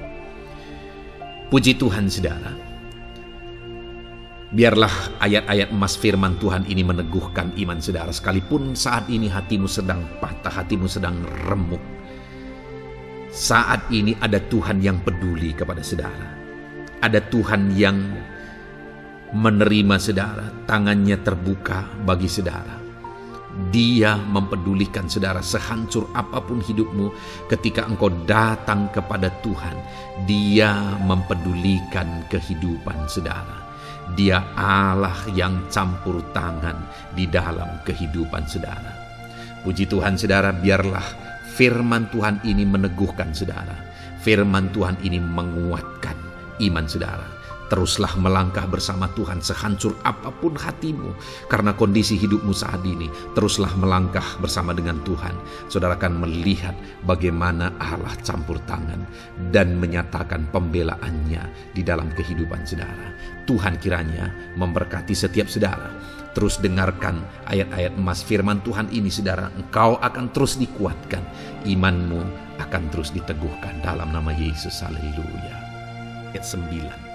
Puji Tuhan saudara. Biarlah ayat-ayat emas firman Tuhan ini meneguhkan iman saudara. Sekalipun saat ini hatimu sedang patah, hatimu sedang remuk. Saat ini ada Tuhan yang peduli kepada saudara. Ada Tuhan yang menerima saudara, tangannya terbuka bagi saudara. Dia mempedulikan saudara sehancur apapun hidupmu. Ketika engkau datang kepada Tuhan, Dia mempedulikan kehidupan saudara. Dia Allah yang campur tangan di dalam kehidupan saudara. Puji Tuhan saudara, biarlah firman Tuhan ini meneguhkan saudara. Firman Tuhan ini menguatkan iman saudara. Teruslah melangkah bersama Tuhan sehancur apapun hatimu. Karena kondisi hidupmu saat ini, teruslah melangkah bersama dengan Tuhan. Saudara akan melihat bagaimana Allah campur tangan dan menyatakan pembelaannya di dalam kehidupan saudara. Tuhan kiranya memberkati setiap saudara. Terus dengarkan ayat-ayat emas firman Tuhan ini saudara. Engkau akan terus dikuatkan. Imanmu akan terus diteguhkan dalam nama Yesus. Haleluya. Ayat 9.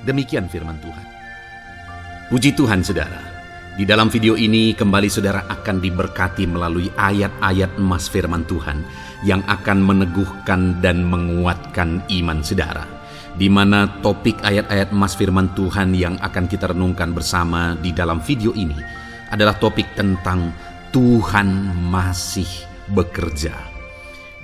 Demikian firman Tuhan. Puji Tuhan saudara. Di dalam video ini kembali saudara akan diberkati melalui ayat-ayat emas firman Tuhan yang akan meneguhkan dan menguatkan iman saudara. Di mana topik ayat-ayat emas firman Tuhan yang akan kita renungkan bersama di dalam video ini adalah topik tentang Tuhan masih bekerja.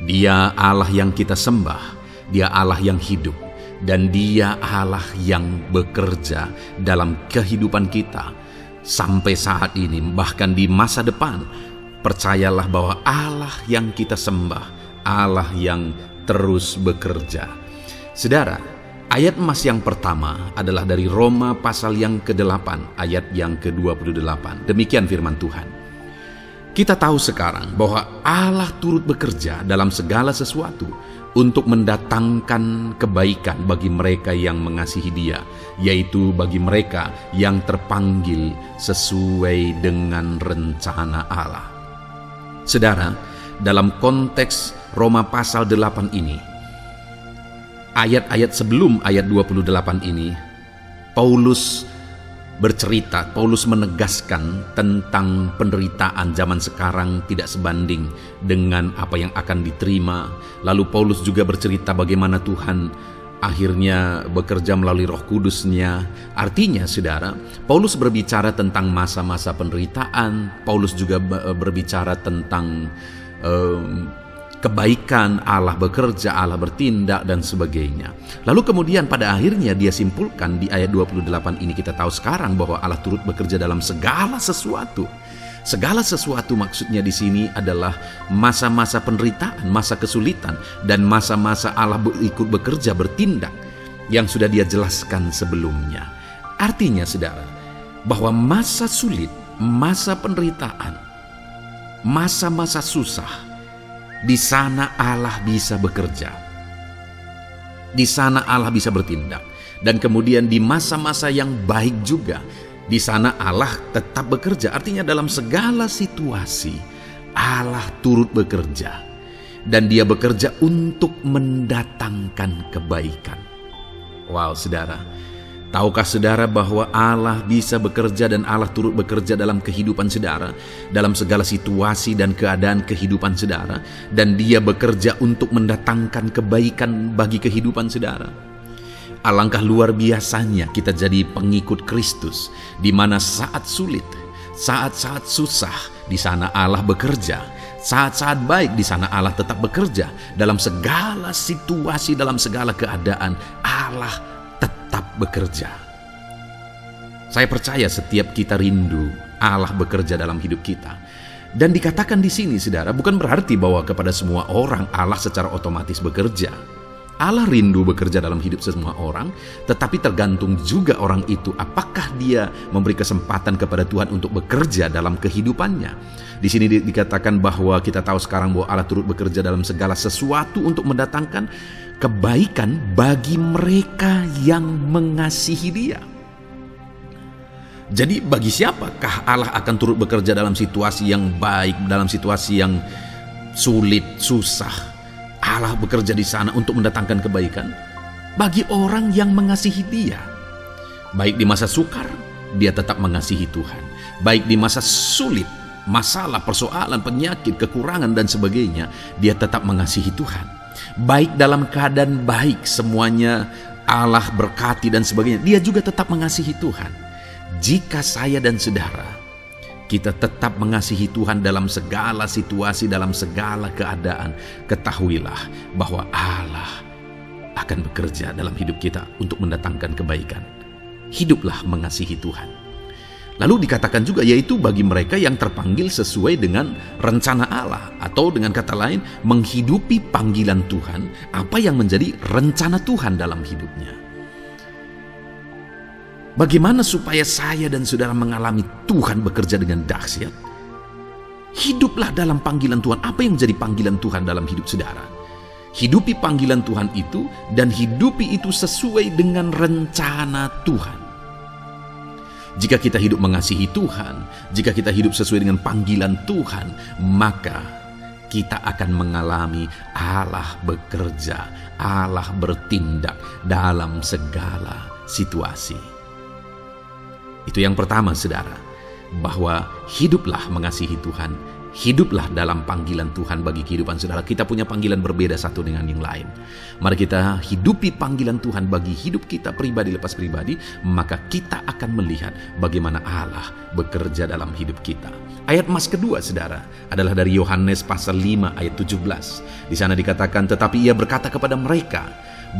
Dia Allah yang kita sembah, Dia Allah yang hidup. Dan Dia Allah yang bekerja dalam kehidupan kita sampai saat ini, bahkan di masa depan. Percayalah bahwa Allah yang kita sembah, Allah yang terus bekerja. Saudara, ayat emas yang pertama adalah dari Roma pasal yang ke-8 ayat yang ke-28. Demikian firman Tuhan. Kita tahu sekarang bahwa Allah turut bekerja dalam segala sesuatu untuk mendatangkan kebaikan bagi mereka yang mengasihi Dia, yaitu bagi mereka yang terpanggil sesuai dengan rencana Allah. Saudara, dalam konteks Roma pasal 8 ini, ayat-ayat sebelum ayat 28 ini, Paulus menegaskan tentang penderitaan zaman sekarang tidak sebanding dengan apa yang akan diterima. Lalu Paulus juga bercerita bagaimana Tuhan akhirnya bekerja melalui Roh Kudus-Nya. Artinya saudara, Paulus berbicara tentang masa-masa penderitaan. Paulus juga berbicara tentang kebaikan, Allah bekerja, Allah bertindak dan sebagainya. Lalu kemudian pada akhirnya dia simpulkan di ayat 28 ini, kita tahu sekarang bahwa Allah turut bekerja dalam segala sesuatu. Segala sesuatu maksudnya di sini adalah masa-masa penderitaan, masa kesulitan, dan masa-masa Allah ikut bekerja, bertindak yang sudah Dia jelaskan sebelumnya. Artinya saudara, bahwa masa sulit, masa penderitaan, masa-masa susah, di sana Allah bisa bekerja. Di sana Allah bisa bertindak. Dan kemudian di masa-masa yang baik juga, di sana Allah tetap bekerja. Artinya dalam segala situasi Allah turut bekerja. Dan Dia bekerja untuk mendatangkan kebaikan. Wow saudara, Tahukah saudara bahwa Allah bisa bekerja dan Allah turut bekerja dalam kehidupan saudara, dalam segala situasi dan keadaan kehidupan saudara, dan Dia bekerja untuk mendatangkan kebaikan bagi kehidupan saudara? Alangkah luar biasanya kita jadi pengikut Kristus, di mana saat sulit, saat-saat susah, di sana Allah bekerja. Saat-saat baik, di sana Allah tetap bekerja. Dalam segala situasi, dalam segala keadaan, Allah tetap bekerja. Saya percaya setiap kita rindu Allah bekerja dalam hidup kita. Dan dikatakan di sini, saudara, bukan berarti bahwa kepada semua orang Allah secara otomatis bekerja. Allah rindu bekerja dalam hidup semua orang, tetapi tergantung juga orang itu apakah dia memberi kesempatan kepada Tuhan untuk bekerja dalam kehidupannya. Di sini dikatakan bahwa kita tahu sekarang bahwa Allah turut bekerja dalam segala sesuatu untuk mendatangkan kebaikan bagi mereka yang mengasihi Dia. Jadi bagi siapakah Allah akan turut bekerja dalam situasi yang baik, dalam situasi yang sulit, susah? Allah bekerja di sana untuk mendatangkan kebaikan bagi orang yang mengasihi Dia. Baik di masa sukar, dia tetap mengasihi Tuhan. Baik di masa sulit, masalah, persoalan, penyakit, kekurangan dan sebagainya, dia tetap mengasihi Tuhan. Baik dalam keadaan baik, semuanya Allah berkati dan sebagainya, dia juga tetap mengasihi Tuhan. Jika saya dan saudara, kita tetap mengasihi Tuhan dalam segala situasi, dalam segala keadaan, ketahuilah bahwa Allah akan bekerja dalam hidup kita untuk mendatangkan kebaikan. Hiduplah mengasihi Tuhan. Lalu dikatakan juga, yaitu bagi mereka yang terpanggil sesuai dengan rencana Allah, atau dengan kata lain, menghidupi panggilan Tuhan, apa yang menjadi rencana Tuhan dalam hidupnya. Bagaimana supaya saya dan saudara mengalami Tuhan bekerja dengan dahsyat? Hiduplah dalam panggilan Tuhan. Apa yang menjadi panggilan Tuhan dalam hidup saudara? Hidupi panggilan Tuhan itu, dan hidupi itu sesuai dengan rencana Tuhan. Jika kita hidup mengasihi Tuhan, jika kita hidup sesuai dengan panggilan Tuhan, maka kita akan mengalami Allah bekerja, Allah bertindak dalam segala situasi. Itu yang pertama, saudara, bahwa hiduplah mengasihi Tuhan, hiduplah dalam panggilan Tuhan bagi kehidupan saudara. Kita punya panggilan berbeda satu dengan yang lain. Mari kita hidupi panggilan Tuhan bagi hidup kita pribadi lepas pribadi, maka kita akan melihat bagaimana Allah bekerja dalam hidup kita. Ayat emas kedua, saudara, adalah dari Yohanes pasal 5 ayat 17. Di sana dikatakan, tetapi ia berkata kepada mereka,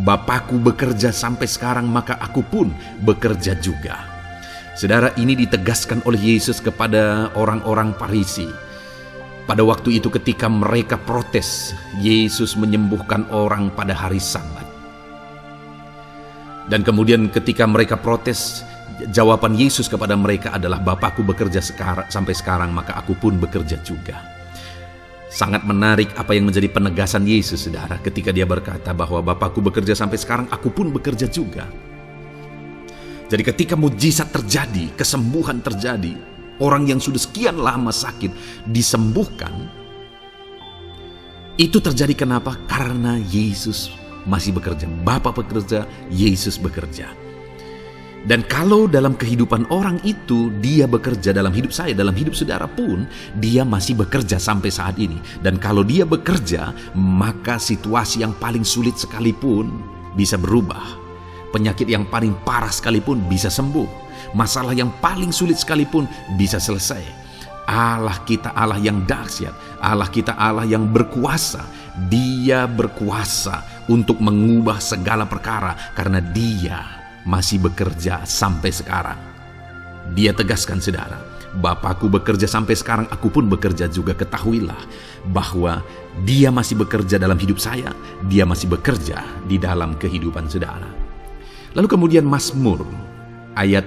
Bapakku bekerja sampai sekarang, maka aku pun bekerja juga. Saudara, ini ditegaskan oleh Yesus kepada orang-orang Farisi. Pada waktu itu ketika mereka protes, Yesus menyembuhkan orang pada hari Sabat. Dan kemudian ketika mereka protes, jawaban Yesus kepada mereka adalah, Bapakku bekerja sampai sekarang, maka aku pun bekerja juga. Sangat menarik apa yang menjadi penegasan Yesus, saudara, ketika dia berkata bahwa Bapakku bekerja sampai sekarang, aku pun bekerja juga. Jadi ketika mujizat terjadi, kesembuhan terjadi, orang yang sudah sekian lama sakit disembuhkan, itu terjadi kenapa? Karena Yesus masih bekerja. Bapa bekerja, Yesus bekerja. Dan kalau dalam kehidupan orang itu dia bekerja, dalam hidup saya, dalam hidup saudara pun, dia masih bekerja sampai saat ini. Dan kalau dia bekerja, maka situasi yang paling sulit sekalipun bisa berubah. Penyakit yang paling parah sekalipun bisa sembuh. Masalah yang paling sulit sekalipun bisa selesai. Allah kita Allah yang dahsyat. Allah kita Allah yang berkuasa. Dia berkuasa untuk mengubah segala perkara karena Dia masih bekerja sampai sekarang. Dia tegaskan, saudara, Bapakku bekerja sampai sekarang, aku pun bekerja juga. Ketahuilah bahwa Dia masih bekerja dalam hidup saya. Dia masih bekerja di dalam kehidupan saudara. Lalu kemudian Mazmur ayat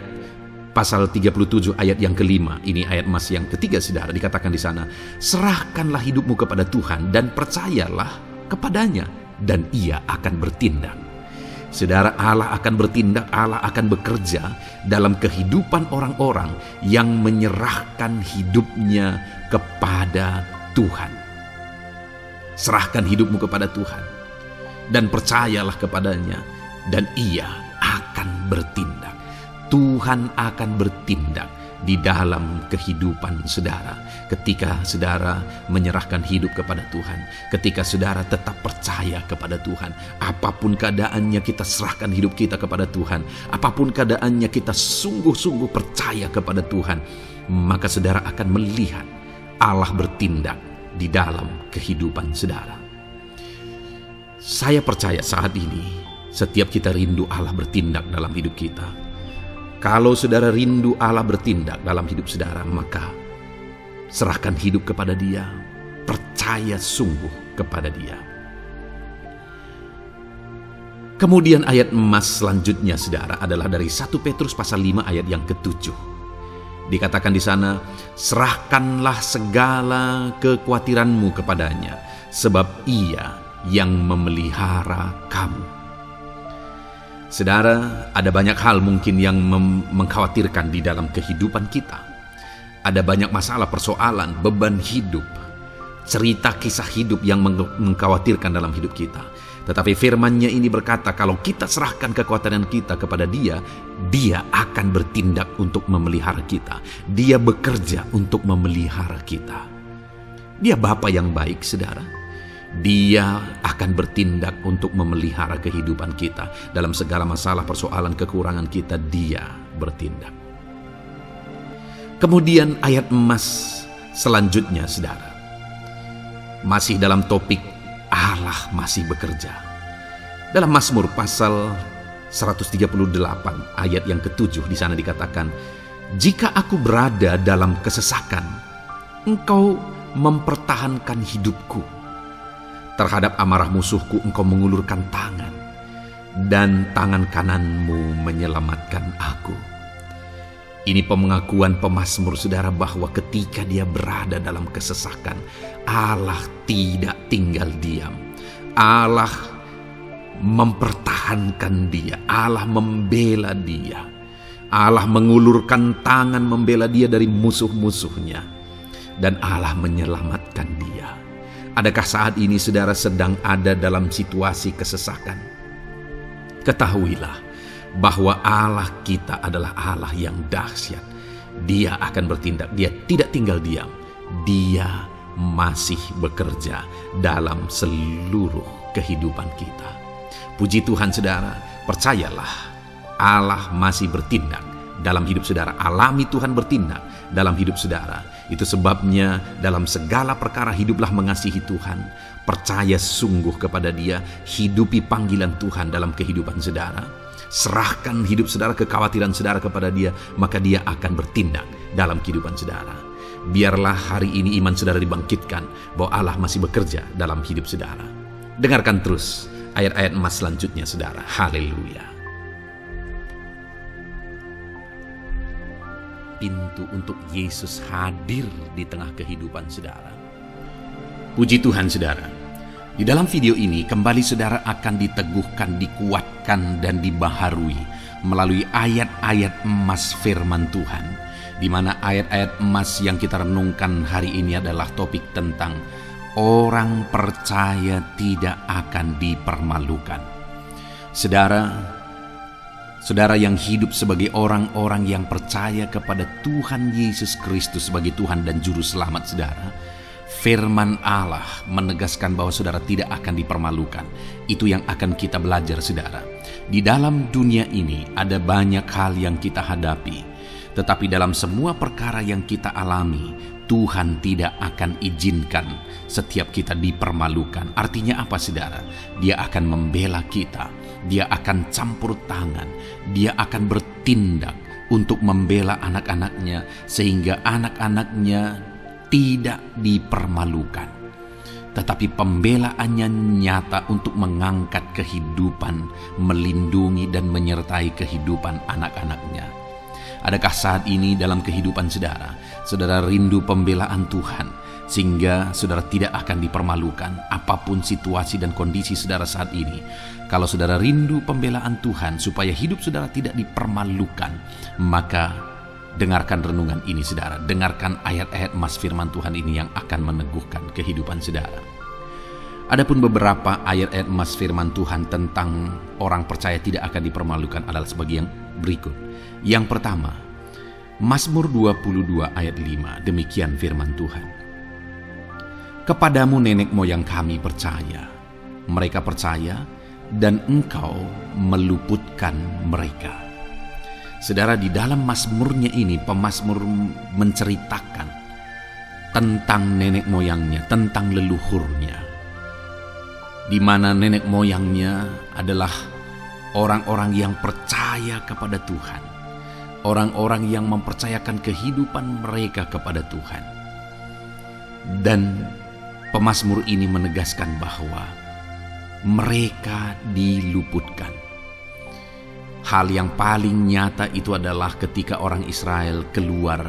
pasal 37 ayat yang kelima, ini ayat emas yang ketiga, saudara, dikatakan di sana, serahkanlah hidupmu kepada Tuhan dan percayalah kepadanya dan Ia akan bertindak. Saudara, Allah akan bertindak, Allah akan bekerja dalam kehidupan orang-orang yang menyerahkan hidupnya kepada Tuhan. Serahkan hidupmu kepada Tuhan dan percayalah kepadanya dan Ia akan bertindak. Tuhan akan bertindak di dalam kehidupan saudara. Ketika saudara menyerahkan hidup kepada Tuhan, ketika saudara tetap percaya kepada Tuhan, apapun keadaannya kita serahkan hidup kita kepada Tuhan, apapun keadaannya kita sungguh-sungguh percaya kepada Tuhan, maka saudara akan melihat Allah bertindak di dalam kehidupan saudara. Saya percaya saat ini setiap kita rindu Allah bertindak dalam hidup kita. Kalau saudara rindu Allah bertindak dalam hidup saudara, maka serahkan hidup kepada Dia, percaya sungguh kepada Dia. Kemudian ayat emas selanjutnya saudara adalah dari 1 Petrus pasal 5 ayat yang ke-7. Dikatakan di sana, serahkanlah segala kekhawatiranmu kepadanya, sebab Ia yang memelihara kamu. Saudara, ada banyak hal mungkin yang mengkhawatirkan di dalam kehidupan kita. Ada banyak masalah, persoalan, beban hidup, cerita kisah hidup yang mengkhawatirkan dalam hidup kita. Tetapi firman-Nya ini berkata, kalau kita serahkan kekhawatiran kita kepada Dia, Dia akan bertindak untuk memelihara kita. Dia bekerja untuk memelihara kita. Dia Bapa yang baik, saudara. Dia akan bertindak untuk memelihara kehidupan kita. Dalam segala masalah, persoalan, kekurangan kita, Dia bertindak. Kemudian ayat emas selanjutnya, saudara, masih dalam topik Allah masih bekerja. Dalam Mazmur pasal 138 ayat yang ke-7 di sana dikatakan, jika aku berada dalam kesesakan, Engkau mempertahankan hidupku. Terhadap amarah musuhku Engkau mengulurkan tangan, dan tangan kananmu menyelamatkan aku. Ini pengakuan pemazmur saudara bahwa ketika dia berada dalam kesesakan, Allah tidak tinggal diam. Allah mempertahankan dia, Allah membela dia. Allah mengulurkan tangan membela dia dari musuh-musuhnya, dan Allah menyelamatkan dia. Adakah saat ini saudara sedang ada dalam situasi kesesakan? Ketahuilah bahwa Allah kita adalah Allah yang dahsyat. Dia akan bertindak, Dia tidak tinggal diam. Dia masih bekerja dalam seluruh kehidupan kita. Puji Tuhan saudara, percayalah Allah masih bertindak dalam hidup saudara. Alami Tuhan bertindak dalam hidup saudara. Itu sebabnya dalam segala perkara hiduplah mengasihi Tuhan, percaya sungguh kepada Dia, hidupi panggilan Tuhan dalam kehidupan saudara. Serahkan hidup saudara, kekhawatiran saudara kepada Dia, maka Dia akan bertindak dalam kehidupan saudara. Biarlah hari ini iman saudara dibangkitkan bahwa Allah masih bekerja dalam hidup saudara. Dengarkan terus ayat-ayat emas selanjutnya saudara. Haleluya. Pintu untuk Yesus hadir di tengah kehidupan saudara. Puji Tuhan saudara. Di dalam video ini kembali saudara akan diteguhkan, dikuatkan, dan dibaharui melalui ayat-ayat emas firman Tuhan, di mana ayat-ayat emas yang kita renungkan hari ini adalah topik tentang orang percaya tidak akan dipermalukan. Saudara yang hidup sebagai orang-orang yang percaya kepada Tuhan Yesus Kristus sebagai Tuhan dan Juru Selamat saudara, firman Allah menegaskan bahwa saudara tidak akan dipermalukan. Itu yang akan kita belajar saudara. Di dalam dunia ini ada banyak hal yang kita hadapi, tetapi dalam semua perkara yang kita alami, Tuhan tidak akan izinkan setiap kita dipermalukan. Artinya apa saudara? Dia akan membela kita. Dia akan campur tangan, Dia akan bertindak untuk membela anak-anaknya sehingga anak-anaknya tidak dipermalukan. Tetapi pembelaannya nyata untuk mengangkat kehidupan, melindungi dan menyertai kehidupan anak-anaknya. Adakah saat ini dalam kehidupan saudara, saudara rindu pembelaan Tuhan sehingga saudara tidak akan dipermalukan apapun situasi dan kondisi saudara saat ini? Kalau saudara rindu pembelaan Tuhan supaya hidup saudara tidak dipermalukan, maka dengarkan renungan ini saudara. Dengarkan ayat-ayat emas firman Tuhan ini yang akan meneguhkan kehidupan saudara. Adapun beberapa ayat-ayat emas firman Tuhan tentang orang percaya tidak akan dipermalukan adalah sebagai berikut. Yang pertama, Mazmur 22 ayat 5, demikian firman Tuhan. Kepadamu nenek moyang kami percaya, mereka percaya, dan Engkau meluputkan mereka. Saudara, di dalam mazmurnya ini, pemazmur menceritakan tentang nenek moyangnya, tentang leluhurnya, di mana nenek moyangnya adalah orang-orang yang percaya kepada Tuhan, orang-orang yang mempercayakan kehidupan mereka kepada Tuhan. Dan pemazmur ini menegaskan bahwa mereka diluputkan. Hal yang paling nyata itu adalah ketika orang Israel keluar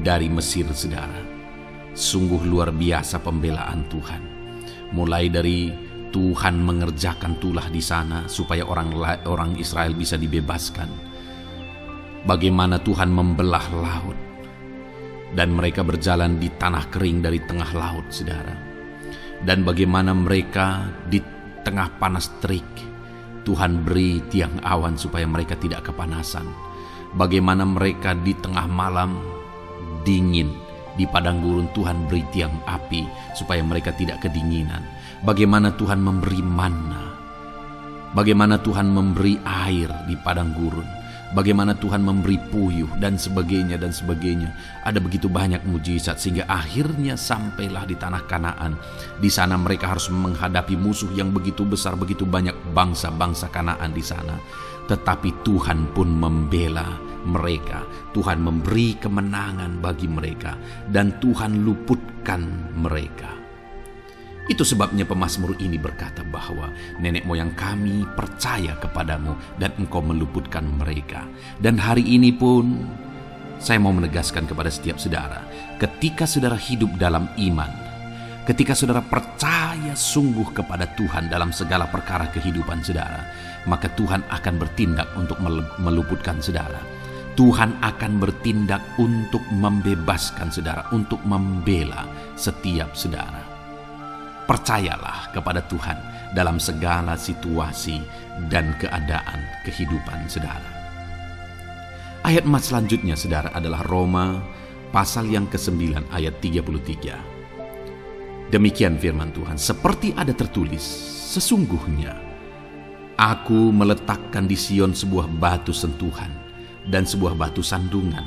dari Mesir, saudara. Sungguh luar biasa pembelaan Tuhan. Mulai dari Tuhan mengerjakan tulah di sana supaya orang Israel bisa dibebaskan. Bagaimana Tuhan membelah laut dan mereka berjalan di tanah kering dari tengah laut, saudara. Dan bagaimana mereka di tengah panas terik, Tuhan beri tiang awan supaya mereka tidak kepanasan. Bagaimana mereka di tengah malam dingin, di padang gurun Tuhan beri tiang api supaya mereka tidak kedinginan. Bagaimana Tuhan memberi manna, bagaimana Tuhan memberi air di padang gurun, bagaimana Tuhan memberi puyuh, dan sebagainya dan sebagainya. Ada begitu banyak mujizat sehingga akhirnya sampailah di tanah Kanaan. Di sana mereka harus menghadapi musuh yang begitu besar, begitu banyak bangsa-bangsa Kanaan di sana. Tetapi Tuhan pun membela mereka. Tuhan memberi kemenangan bagi mereka dan Tuhan luputkan mereka. Itu sebabnya pemazmur ini berkata bahwa nenek moyang kami percaya kepadamu dan Engkau meluputkan mereka. Dan hari ini pun saya mau menegaskan kepada setiap saudara, ketika saudara hidup dalam iman, ketika saudara percaya sungguh kepada Tuhan dalam segala perkara kehidupan saudara, maka Tuhan akan bertindak untuk meluputkan saudara. Tuhan akan bertindak untuk membebaskan saudara, untuk membela setiap saudara. Percayalah kepada Tuhan dalam segala situasi dan keadaan kehidupan saudara. Ayat emas selanjutnya, saudara, adalah Roma pasal yang ke-9 ayat 33. Demikian firman Tuhan, seperti ada tertulis, sesungguhnya Aku meletakkan di Sion sebuah batu sentuhan dan sebuah batu sandungan,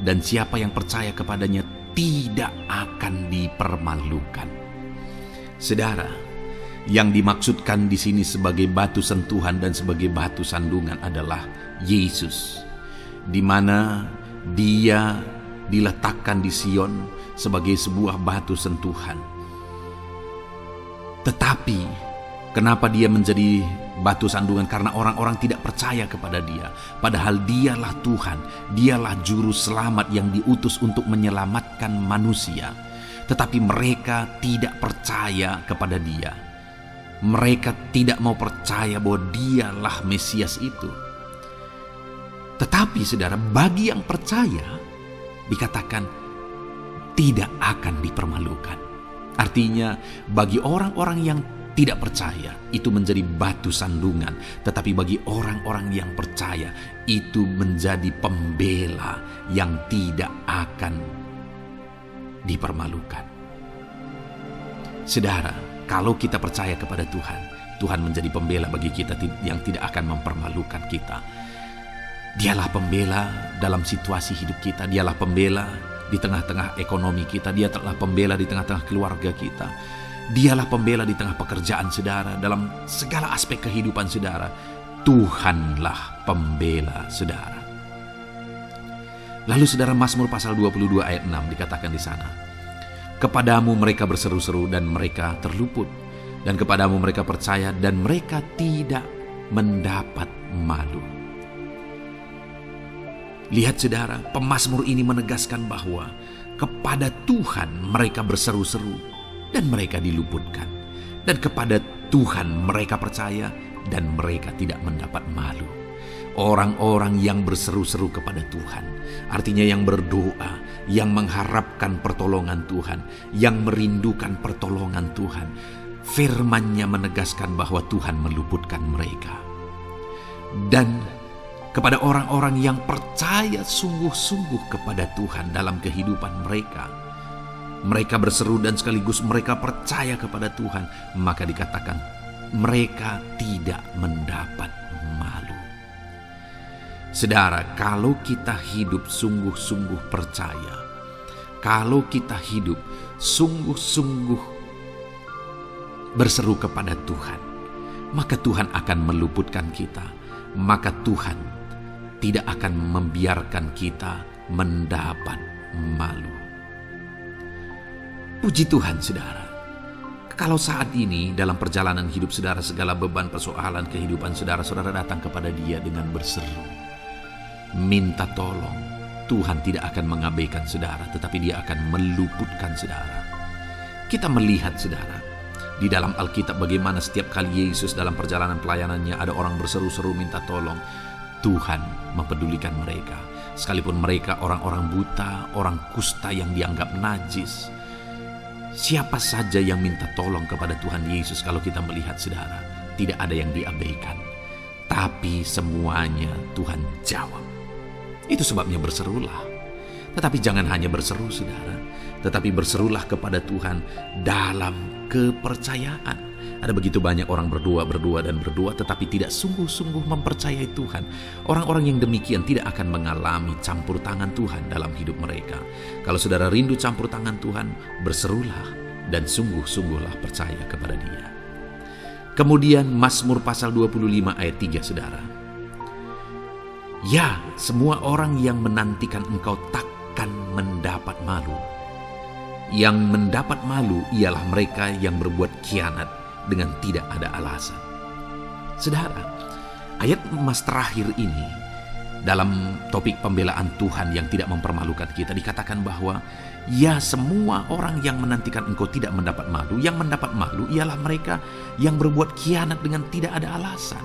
dan siapa yang percaya kepadanya tidak akan dipermalukan. Saudara, yang dimaksudkan di sini sebagai batu sentuhan dan sebagai batu sandungan adalah Yesus, di mana Dia diletakkan di Sion sebagai sebuah batu sentuhan. Tetapi kenapa Dia menjadi batu sandungan? Karena orang-orang tidak percaya kepada Dia, padahal Dialah Tuhan, Dialah juru selamat yang diutus untuk menyelamatkan manusia. Tetapi mereka tidak percaya kepada Dia. Mereka tidak mau percaya bahwa Dialah Mesias itu. Tetapi saudara, bagi yang percaya dikatakan tidak akan dipermalukan. Artinya bagi orang-orang yang tidak percaya itu menjadi batu sandungan, tetapi bagi orang-orang yang percaya itu menjadi pembela yang tidak akan dipermalukan. Saudara, kalau kita percaya kepada Tuhan, Tuhan menjadi pembela bagi kita yang tidak akan mempermalukan kita. Dialah pembela dalam situasi hidup kita, Dialah pembela di tengah-tengah ekonomi kita, Dialah pembela di tengah-tengah keluarga kita, Dialah pembela di tengah pekerjaan saudara, dalam segala aspek kehidupan saudara. Tuhanlah pembela saudara. Lalu saudara, Mazmur pasal 22 ayat 6 dikatakan di sana, kepadamu mereka berseru-seru dan mereka terluput, dan kepadamu mereka percaya dan mereka tidak mendapat malu. Lihat saudara, pemazmur ini menegaskan bahwa kepada Tuhan mereka berseru-seru dan mereka diluputkan, dan kepada Tuhan mereka percaya dan mereka tidak mendapat malu. Orang-orang yang berseru-seru kepada Tuhan, artinya yang berdoa, yang mengharapkan pertolongan Tuhan, yang merindukan pertolongan Tuhan, firman-Nya menegaskan bahwa Tuhan meluputkan mereka. Dan kepada orang-orang yang percaya sungguh-sungguh kepada Tuhan dalam kehidupan mereka. Mereka berseru dan sekaligus mereka percaya kepada Tuhan, maka dikatakan mereka tidak mendapat malu. Saudara, kalau kita hidup sungguh-sungguh percaya, kalau kita hidup sungguh-sungguh berseru kepada Tuhan, maka Tuhan akan meluputkan kita, maka Tuhan tidak akan membiarkan kita mendapat malu. Puji Tuhan, saudara. Kalau saat ini dalam perjalanan hidup saudara, segala beban persoalan kehidupan saudara datang kepada Dia dengan berseru, minta tolong, Tuhan tidak akan mengabaikan saudara, tetapi Dia akan meluputkan saudara. Kita melihat, saudara, di dalam Alkitab bagaimana setiap kali Yesus dalam perjalanan pelayanannya ada orang berseru-seru minta tolong, Tuhan mempedulikan mereka. Sekalipun mereka orang-orang buta, orang kusta yang dianggap najis. Siapa saja yang minta tolong kepada Tuhan Yesus, kalau kita melihat, saudara, tidak ada yang diabaikan. Tapi semuanya Tuhan jawab. Itu sebabnya berserulah. Tetapi jangan hanya berseru, saudara, tetapi berserulah kepada Tuhan dalam kepercayaan. Ada begitu banyak orang berdoa, tetapi tidak sungguh-sungguh mempercayai Tuhan. Orang-orang yang demikian tidak akan mengalami campur tangan Tuhan dalam hidup mereka. Kalau saudara rindu campur tangan Tuhan, berserulah dan sungguh-sungguhlah percaya kepada Dia. Kemudian Mazmur pasal 25 ayat 3, saudara. Ya, semua orang yang menantikan Engkau takkan mendapat malu. Yang mendapat malu ialah mereka yang berbuat khianat dengan tidak ada alasan. Saudara, ayat emas terakhir ini dalam topik pembelaan Tuhan yang tidak mempermalukan kita, dikatakan bahwa ya, semua orang yang menantikan Engkau tidak mendapat malu. Yang mendapat malu ialah mereka yang berbuat khianat dengan tidak ada alasan.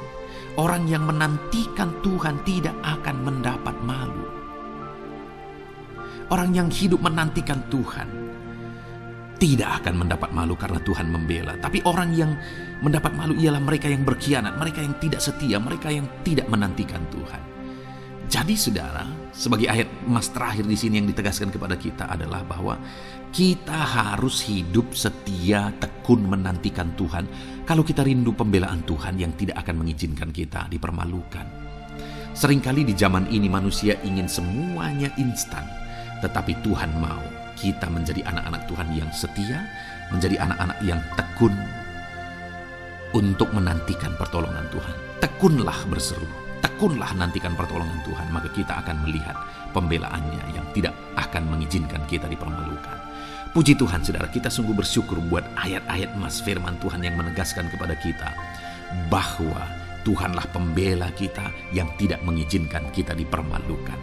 Orang yang menantikan Tuhan tidak akan mendapat malu. Orang yang hidup menantikan Tuhan tidak akan mendapat malu karena Tuhan membela. Tapi orang yang mendapat malu ialah mereka yang berkhianat, mereka yang tidak setia, mereka yang tidak menantikan Tuhan. Jadi saudara, sebagai ayat emas terakhir di sini yang ditegaskan kepada kita adalah bahwa kita harus hidup setia, tekun menantikan Tuhan. Kalau kita rindu pembelaan Tuhan yang tidak akan mengizinkan kita dipermalukan. Seringkali di zaman ini manusia ingin semuanya instan, tetapi Tuhan mau kita menjadi anak-anak Tuhan yang setia, menjadi anak-anak yang tekun untuk menantikan pertolongan Tuhan. Tekunlah berseru, tekunlah nantikan pertolongan Tuhan, maka kita akan melihat pembelaannya yang tidak akan mengizinkan kita dipermalukan. Puji Tuhan, saudara, kita sungguh bersyukur buat ayat-ayat emas firman Tuhan yang menegaskan kepada kita bahwa Tuhanlah pembela kita yang tidak mengizinkan kita dipermalukan.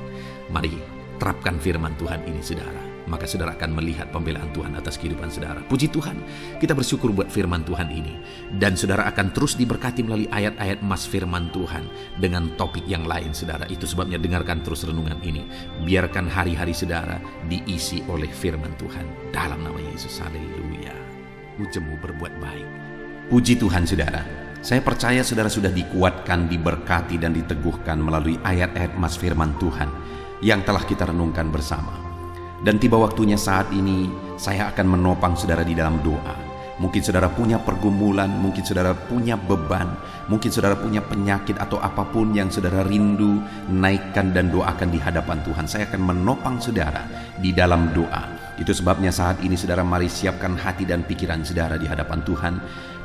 Mari terapkan firman Tuhan ini, saudara. Maka saudara akan melihat pembelaan Tuhan atas kehidupan saudara. Puji Tuhan, kita bersyukur buat firman Tuhan ini. Dan saudara akan terus diberkati melalui ayat-ayat emas firman Tuhan dengan topik yang lain, saudara. Itu sebabnya dengarkan terus renungan ini. Biarkan hari-hari saudara diisi oleh firman Tuhan. Dalam nama Yesus, haleluya. Ujemu berbuat baik. Puji Tuhan, saudara. Saya percaya saudara sudah dikuatkan, diberkati, dan diteguhkan melalui ayat-ayat emas firman Tuhan yang telah kita renungkan bersama. Dan tiba waktunya saat ini saya akan menopang saudara di dalam doa. Mungkin saudara punya pergumulan, mungkin saudara punya beban, mungkin saudara punya penyakit atau apapun yang saudara rindu, naikkan dan doakan di hadapan Tuhan. Saya akan menopang saudara di dalam doa. Itu sebabnya saat ini saudara, mari siapkan hati dan pikiran saudara di hadapan Tuhan.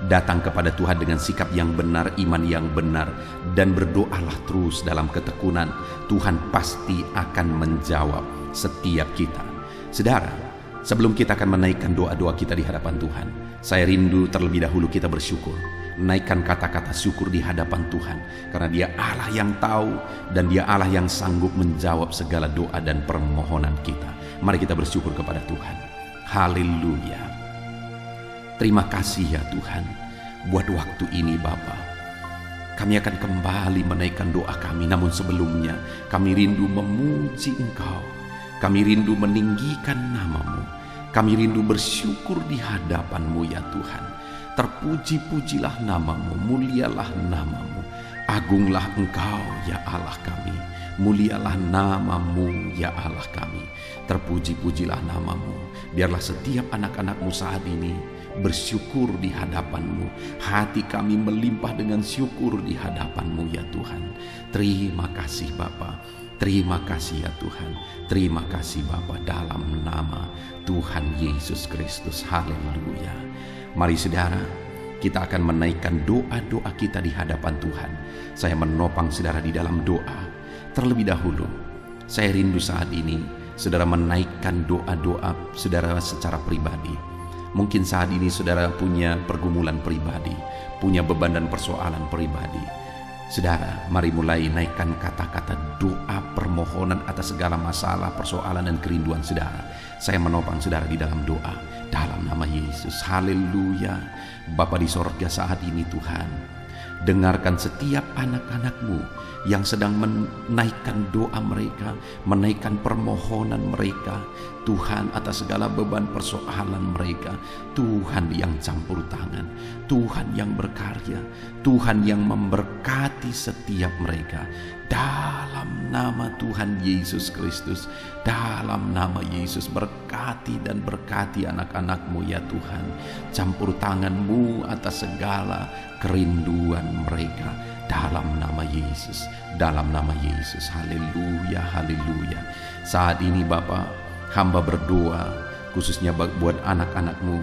Datang kepada Tuhan dengan sikap yang benar, iman yang benar, dan berdoalah terus dalam ketekunan. Tuhan pasti akan menjawab setiap kita. Saudara, sebelum kita akan menaikkan doa-doa kita di hadapan Tuhan, saya rindu terlebih dahulu kita bersyukur. Naikkan kata-kata syukur di hadapan Tuhan, karena Dia Allah yang tahu dan Dia Allah yang sanggup menjawab segala doa dan permohonan kita. Mari kita bersyukur kepada Tuhan. Haleluya. Terima kasih ya Tuhan buat waktu ini Bapa. Kami akan kembali menaikkan doa kami, namun sebelumnya kami rindu memuji Engkau. Kami rindu meninggikan nama-Mu. Kami rindu bersyukur di hadapan-Mu ya Tuhan. Terpuji-pujilah nama-Mu, mulialah nama-Mu. Agunglah Engkau ya Allah kami, mulialah nama-Mu ya Allah kami, terpuji-pujilah nama-Mu. Biarlah setiap anak-anak-Mu saat ini bersyukur di hadapan-Mu. Hati kami melimpah dengan syukur di hadapan-Mu ya Tuhan. Terima kasih Bapa, terima kasih ya Tuhan, terima kasih Bapa, dalam nama Tuhan Yesus Kristus. Haleluya. Mari saudara, kita akan menaikkan doa-doa kita di hadapan Tuhan. Saya menopang saudara di dalam doa. Terlebih dahulu, saya rindu saat ini saudara menaikkan doa-doa saudara secara pribadi. Mungkin saat ini saudara punya pergumulan pribadi, punya beban dan persoalan pribadi. Saudara, mari mulai naikkan kata-kata doa permohonan atas segala masalah, persoalan dan kerinduan saudara. Saya menopang saudara di dalam doa, dalam nama Yesus. Haleluya. Bapa di sorga, saat ini Tuhan, dengarkan setiap anak-anak-Mu yang sedang menaikkan doa mereka, menaikkan permohonan mereka, Tuhan, atas segala beban persoalan mereka. Tuhan yang campur tangan, Tuhan yang berkarya, Tuhan yang memberkati setiap mereka. Dalam nama Tuhan Yesus Kristus, dalam nama Yesus, berkati dan berkati anak-anak-Mu ya Tuhan. Campur tangan-Mu atas segala kerinduan mereka, dalam nama Yesus, dalam nama Yesus. Haleluya, haleluya. Saat ini Bapa, hamba berdoa khususnya buat anak-anak-Mu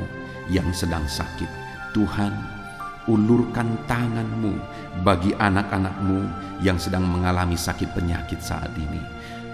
yang sedang sakit. Tuhan, ulurkan tangan-Mu bagi anak-anak-Mu yang sedang mengalami sakit penyakit saat ini.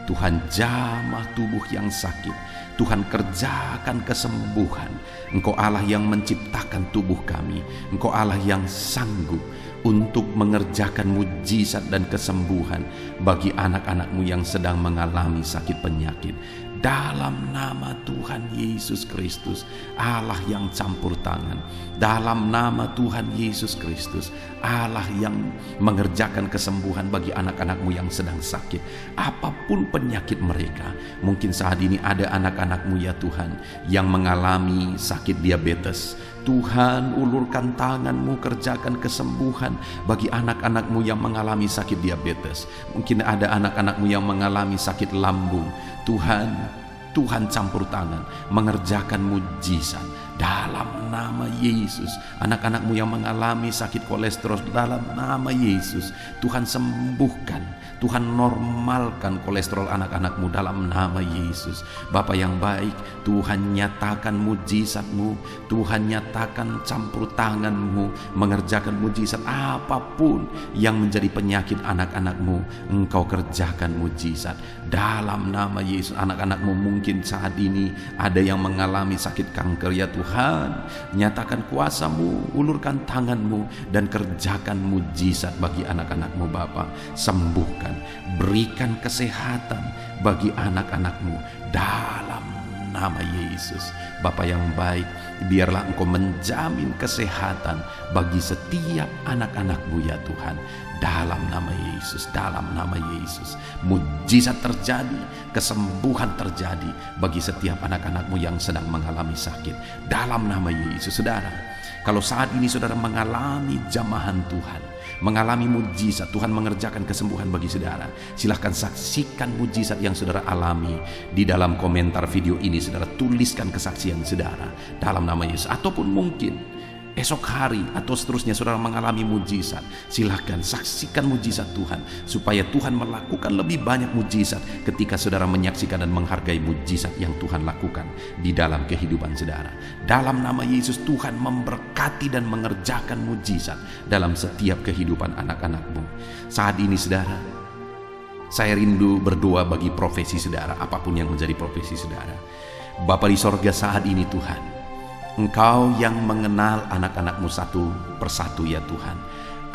Tuhan, jamah tubuh yang sakit. Tuhan, kerjakan kesembuhan. Engkau Allah yang menciptakan tubuh kami. Engkau Allah yang sanggup untuk mengerjakan mujizat dan kesembuhan bagi anak-anak-Mu yang sedang mengalami sakit penyakit. Dalam nama Tuhan Yesus Kristus, Allah yang campur tangan. Dalam nama Tuhan Yesus Kristus, Allah yang mengerjakan kesembuhan bagi anak-anak-Mu yang sedang sakit. Apapun penyakit mereka, mungkin saat ini ada anak-anak-Mu ya Tuhan yang mengalami sakit diabetes. Tuhan, ulurkan tangan-Mu, kerjakan kesembuhan bagi anak-anak-Mu yang mengalami sakit diabetes. Mungkin ada anak-anak-Mu yang mengalami sakit lambung. Tuhan campur tangan, mengerjakan mujizat dalam nama Yesus. Anak-anak-Mu yang mengalami sakit kolesterol, dalam nama Yesus, Tuhan sembuhkan, Tuhan normalkan kolesterol anak-anak-Mu dalam nama Yesus. Bapa yang baik, Tuhan nyatakan mujizat-Mu, Tuhan nyatakan campur tangan-Mu, mengerjakan mujizat. Apapun yang menjadi penyakit anak-anak-Mu, Engkau kerjakan mujizat dalam nama Yesus. Anak-anak-Mu mungkin saat ini ada yang mengalami sakit kanker ya Tuhan, nyatakan kuasa-Mu, ulurkan tangan-Mu dan kerjakan mujizat bagi anak-anak-Mu Bapa. Sembuhkan, berikan kesehatan bagi anak-anak-Mu dalam nama Yesus. Bapa yang baik, biarlah Engkau menjamin kesehatan bagi setiap anak-anak-Mu ya Tuhan. Dalam nama Yesus, dalam nama Yesus, mujizat terjadi, kesembuhan terjadi bagi setiap anak-anak-Mu yang sedang mengalami sakit. Dalam nama Yesus. Saudara, kalau saat ini saudara mengalami jamahan Tuhan, mengalami mujizat, Tuhan mengerjakan kesembuhan bagi saudara, silahkan saksikan mujizat yang saudara alami di dalam komentar video ini. Saudara tuliskan kesaksian saudara dalam nama Yesus. Ataupun mungkin esok hari atau seterusnya saudara mengalami mujizat, silahkan saksikan mujizat Tuhan, supaya Tuhan melakukan lebih banyak mujizat ketika saudara menyaksikan dan menghargai mujizat yang Tuhan lakukan di dalam kehidupan saudara. Dalam nama Yesus, Tuhan memberkati dan mengerjakan mujizat dalam setiap kehidupan anak-anak-Mu. Saat ini saudara, saya rindu berdoa bagi profesi saudara, apapun yang menjadi profesi saudara. Bapa di sorga, saat ini Tuhan, Engkau yang mengenal anak-anak-Mu satu persatu ya Tuhan.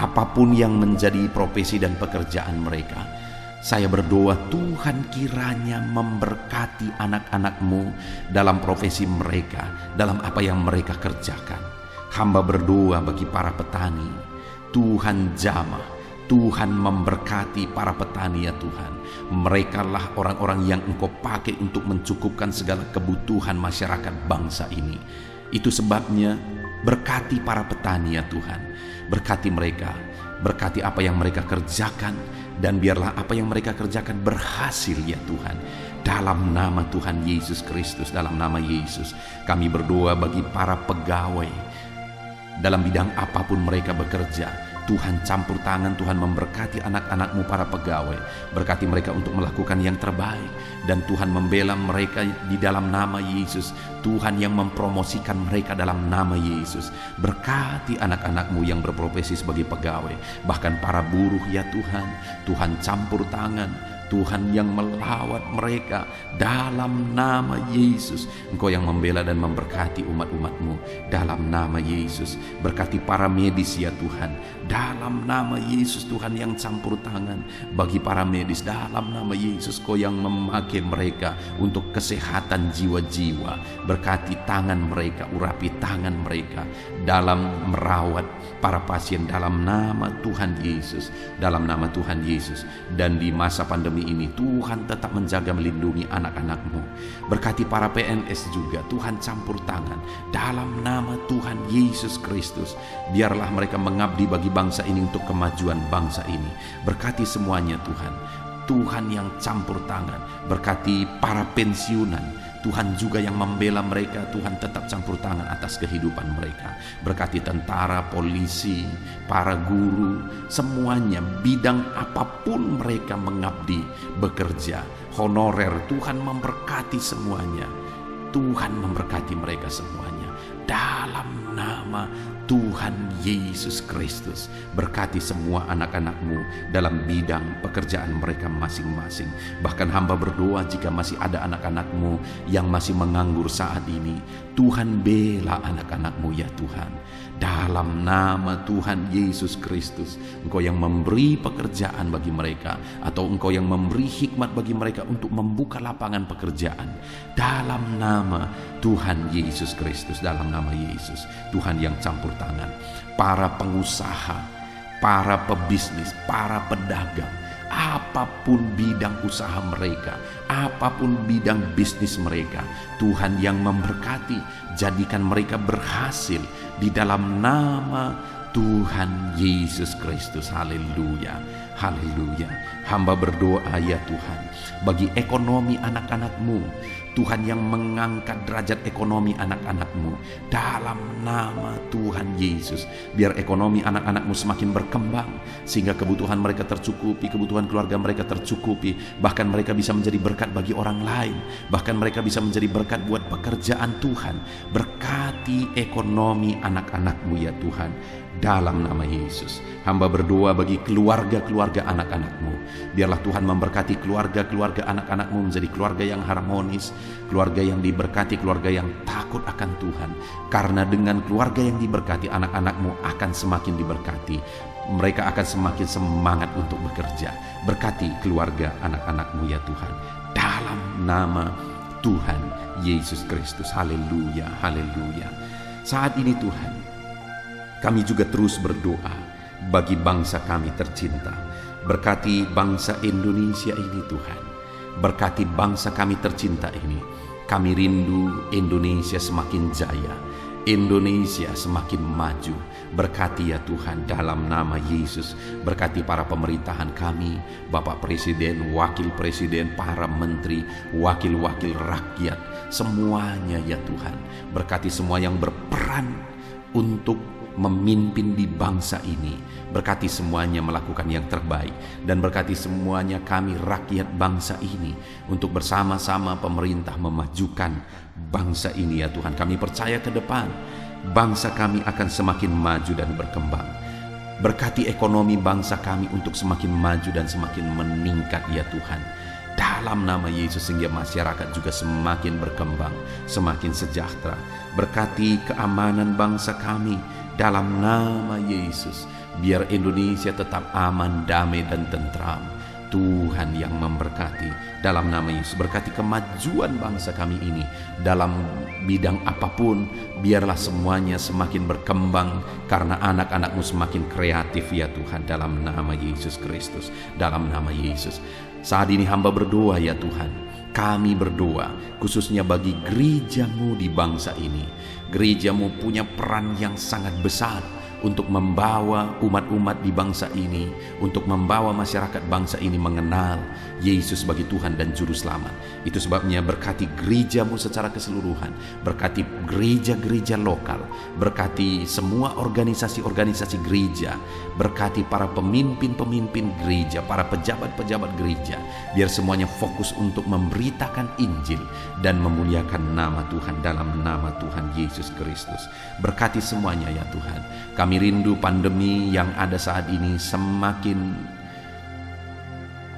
Apapun yang menjadi profesi dan pekerjaan mereka, saya berdoa Tuhan kiranya memberkati anak-anak-Mu dalam profesi mereka, dalam apa yang mereka kerjakan. Hamba berdoa bagi para petani, Tuhan jamah, Tuhan memberkati para petani ya Tuhan. Mereka lah orang-orang yang Engkau pakai untuk mencukupkan segala kebutuhan masyarakat bangsa ini. Itu sebabnya berkati para petani ya Tuhan. Berkati mereka Berkati apa yang mereka kerjakan, dan biarlah apa yang mereka kerjakan berhasil ya Tuhan. Dalam nama Tuhan Yesus Kristus, dalam nama Yesus, kami berdoa bagi para pegawai dalam bidang apapun mereka bekerja. Tuhan campur tangan, Tuhan memberkati anak-anak-Mu para pegawai. Berkati mereka untuk melakukan yang terbaik. Dan Tuhan membela mereka di dalam nama Yesus. Tuhan yang mempromosikan mereka dalam nama Yesus. Berkati anak-anak-Mu yang berprofesi sebagai pegawai. Bahkan para buruh ya Tuhan. Tuhan campur tangan. Tuhan yang melawat mereka dalam nama Yesus. Engkau yang membela dan memberkati umat-umat-Mu dalam nama Yesus. Berkati para medis ya Tuhan, dalam nama Yesus. Tuhan yang campur tangan bagi para medis dalam nama Yesus. Kau yang memakai mereka untuk kesehatan jiwa-jiwa. Berkati tangan mereka, urapi tangan mereka dalam merawat para pasien dalam nama Tuhan Yesus, dalam nama Tuhan Yesus. Dan di masa pandemi ini Tuhan tetap menjaga melindungi anak-anak-Mu. Berkati para PNS juga, Tuhan campur tangan dalam nama Tuhan Yesus Kristus. Biarlah mereka mengabdi bagi bangsa ini untuk kemajuan bangsa ini. Berkati semuanya Tuhan. Tuhan yang campur tangan. Berkati para pensiunan, Tuhan juga yang membela mereka. Tuhan tetap campur tangan atas kehidupan mereka. Berkati tentara, polisi, para guru, semuanya bidang apapun mereka mengabdi, bekerja, honorer. Tuhan memberkati semuanya. Tuhan memberkati mereka semuanya dalam nama Tuhan Yesus Kristus. Berkati semua anak-anak-Mu dalam bidang pekerjaan mereka masing-masing. Bahkan hamba berdoa jika masih ada anak-anak-Mu yang masih menganggur saat ini, Tuhan bela anak-anak-Mu ya Tuhan. Dalam nama Tuhan Yesus Kristus, Engkau yang memberi pekerjaan bagi mereka, atau Engkau yang memberi hikmat bagi mereka untuk membuka lapangan pekerjaan. Dalam nama Tuhan Yesus Kristus, dalam nama Yesus, Tuhan yang campur tangan. Para pengusaha, para pebisnis, para pedagang, apapun bidang usaha mereka, apapun bidang bisnis mereka, Tuhan yang memberkati, jadikan mereka berhasil di dalam nama Tuhan Yesus Kristus. Haleluya, haleluya. Hamba berdoa ya Tuhan, bagi ekonomi anak-anak-Mu, Tuhan yang mengangkat derajat ekonomi anak-anak-Mu dalam nama Tuhan Yesus. Biar ekonomi anak-anak-Mu semakin berkembang, sehingga kebutuhan mereka tercukupi, kebutuhan keluarga mereka tercukupi. Bahkan mereka bisa menjadi berkat bagi orang lain. Bahkan mereka bisa menjadi berkat buat pekerjaan Tuhan. Berkati ekonomi anak-anak-Mu ya Tuhan, dalam nama Yesus. Hamba berdoa bagi keluarga-keluarga anak-anak-Mu. Biarlah Tuhan memberkati keluarga-keluarga anak-anak-Mu menjadi keluarga yang harmonis, keluarga yang diberkati, keluarga yang takut akan Tuhan. Karena dengan keluarga yang diberkati, anak-anak-Mu akan semakin diberkati. Mereka akan semakin semangat untuk bekerja. Berkati keluarga anak-anak-Mu ya Tuhan, dalam nama Tuhan Yesus Kristus. Haleluya, haleluya. Saat ini Tuhan, kami juga terus berdoa bagi bangsa kami tercinta. Berkati bangsa Indonesia ini Tuhan. Berkati bangsa kami tercinta ini. Kami rindu Indonesia semakin jaya, Indonesia semakin maju. Berkati ya Tuhan, dalam nama Yesus. Berkati para pemerintahan kami, Bapak Presiden, Wakil Presiden, para menteri, wakil-wakil rakyat, semuanya ya Tuhan. Berkati semua yang berperan untuk memimpin di bangsa ini. Berkati semuanya melakukan yang terbaik, dan berkati semuanya kami rakyat bangsa ini untuk bersama-sama pemerintah memajukan bangsa ini ya Tuhan. Kami percaya ke depan bangsa kami akan semakin maju dan berkembang. Berkati ekonomi bangsa kami untuk semakin maju dan semakin meningkat ya Tuhan, dalam nama Yesus, sehingga masyarakat juga semakin berkembang, semakin sejahtera. Berkati keamanan bangsa kami dalam nama Yesus. Biar Indonesia tetap aman, damai dan tentram. Tuhan yang memberkati dalam nama Yesus. Berkati kemajuan bangsa kami ini dalam bidang apapun. Biarlah semuanya semakin berkembang karena anak-anak-Mu semakin kreatif ya Tuhan, dalam nama Yesus Kristus, dalam nama Yesus. Saat ini hamba berdoa ya Tuhan, kami berdoa khususnya bagi gereja-Mu di bangsa ini. Gereja-Mu punya peran yang sangat besar untuk membawa umat-umat di bangsa ini, untuk membawa masyarakat bangsa ini mengenal Yesus sebagai Tuhan dan Juru Selamat. Itu sebabnya berkati gerejamu secara keseluruhan, berkati gereja-gereja lokal, berkati semua organisasi-organisasi gereja, berkati para pemimpin-pemimpin gereja, para pejabat-pejabat gereja, biar semuanya fokus untuk memberitakan Injil dan memuliakan nama Tuhan dalam nama Tuhan Yesus Kristus. Berkati semuanya ya Tuhan. Kami rindu pandemi yang ada saat ini semakin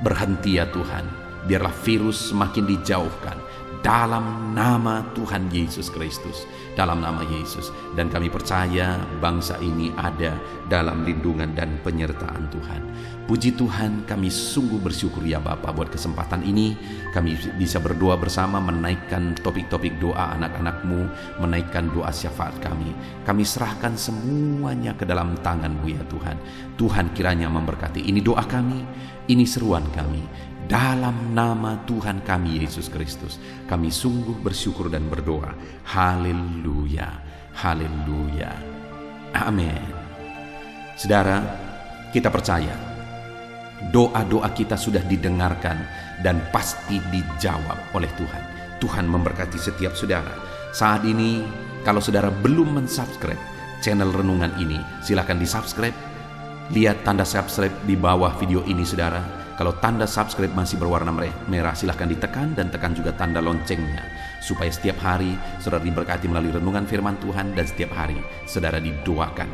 berhenti ya Tuhan. Biarlah virus semakin dijauhkan dalam nama Tuhan Yesus Kristus, dalam nama Yesus. Dan kami percaya bangsa ini ada dalam lindungan dan penyertaan Tuhan. Puji Tuhan, kami sungguh bersyukur ya Bapa buat kesempatan ini. Kami bisa berdoa bersama, menaikkan topik-topik doa anak-anak-Mu, menaikkan doa syafaat kami. Kami serahkan semuanya ke dalam tangan-Mu ya Tuhan. Tuhan kiranya memberkati. Ini doa kami, ini seruan kami. Dalam nama Tuhan kami Yesus Kristus, kami sungguh bersyukur dan berdoa. Haleluya, haleluya, amin. Saudara, kita percaya doa-doa kita sudah didengarkan dan pasti dijawab oleh Tuhan. Tuhan memberkati setiap saudara. Saat ini, kalau saudara belum mensubscribe channel Renungan ini, silakan di-subscribe. Lihat tanda subscribe di bawah video ini saudara. Kalau tanda subscribe masih berwarna merah, silahkan ditekan dan tekan juga tanda loncengnya. Supaya setiap hari saudara diberkati melalui renungan firman Tuhan dan setiap hari saudara didoakan.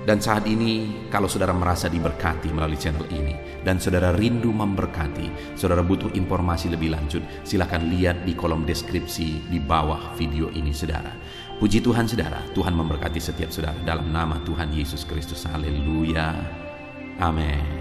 Dan saat ini kalau saudara merasa diberkati melalui channel ini dan saudara rindu memberkati, saudara butuh informasi lebih lanjut, silakan lihat di kolom deskripsi di bawah video ini saudara. Puji Tuhan saudara, Tuhan memberkati setiap saudara dalam nama Tuhan Yesus Kristus. Haleluya. Amin.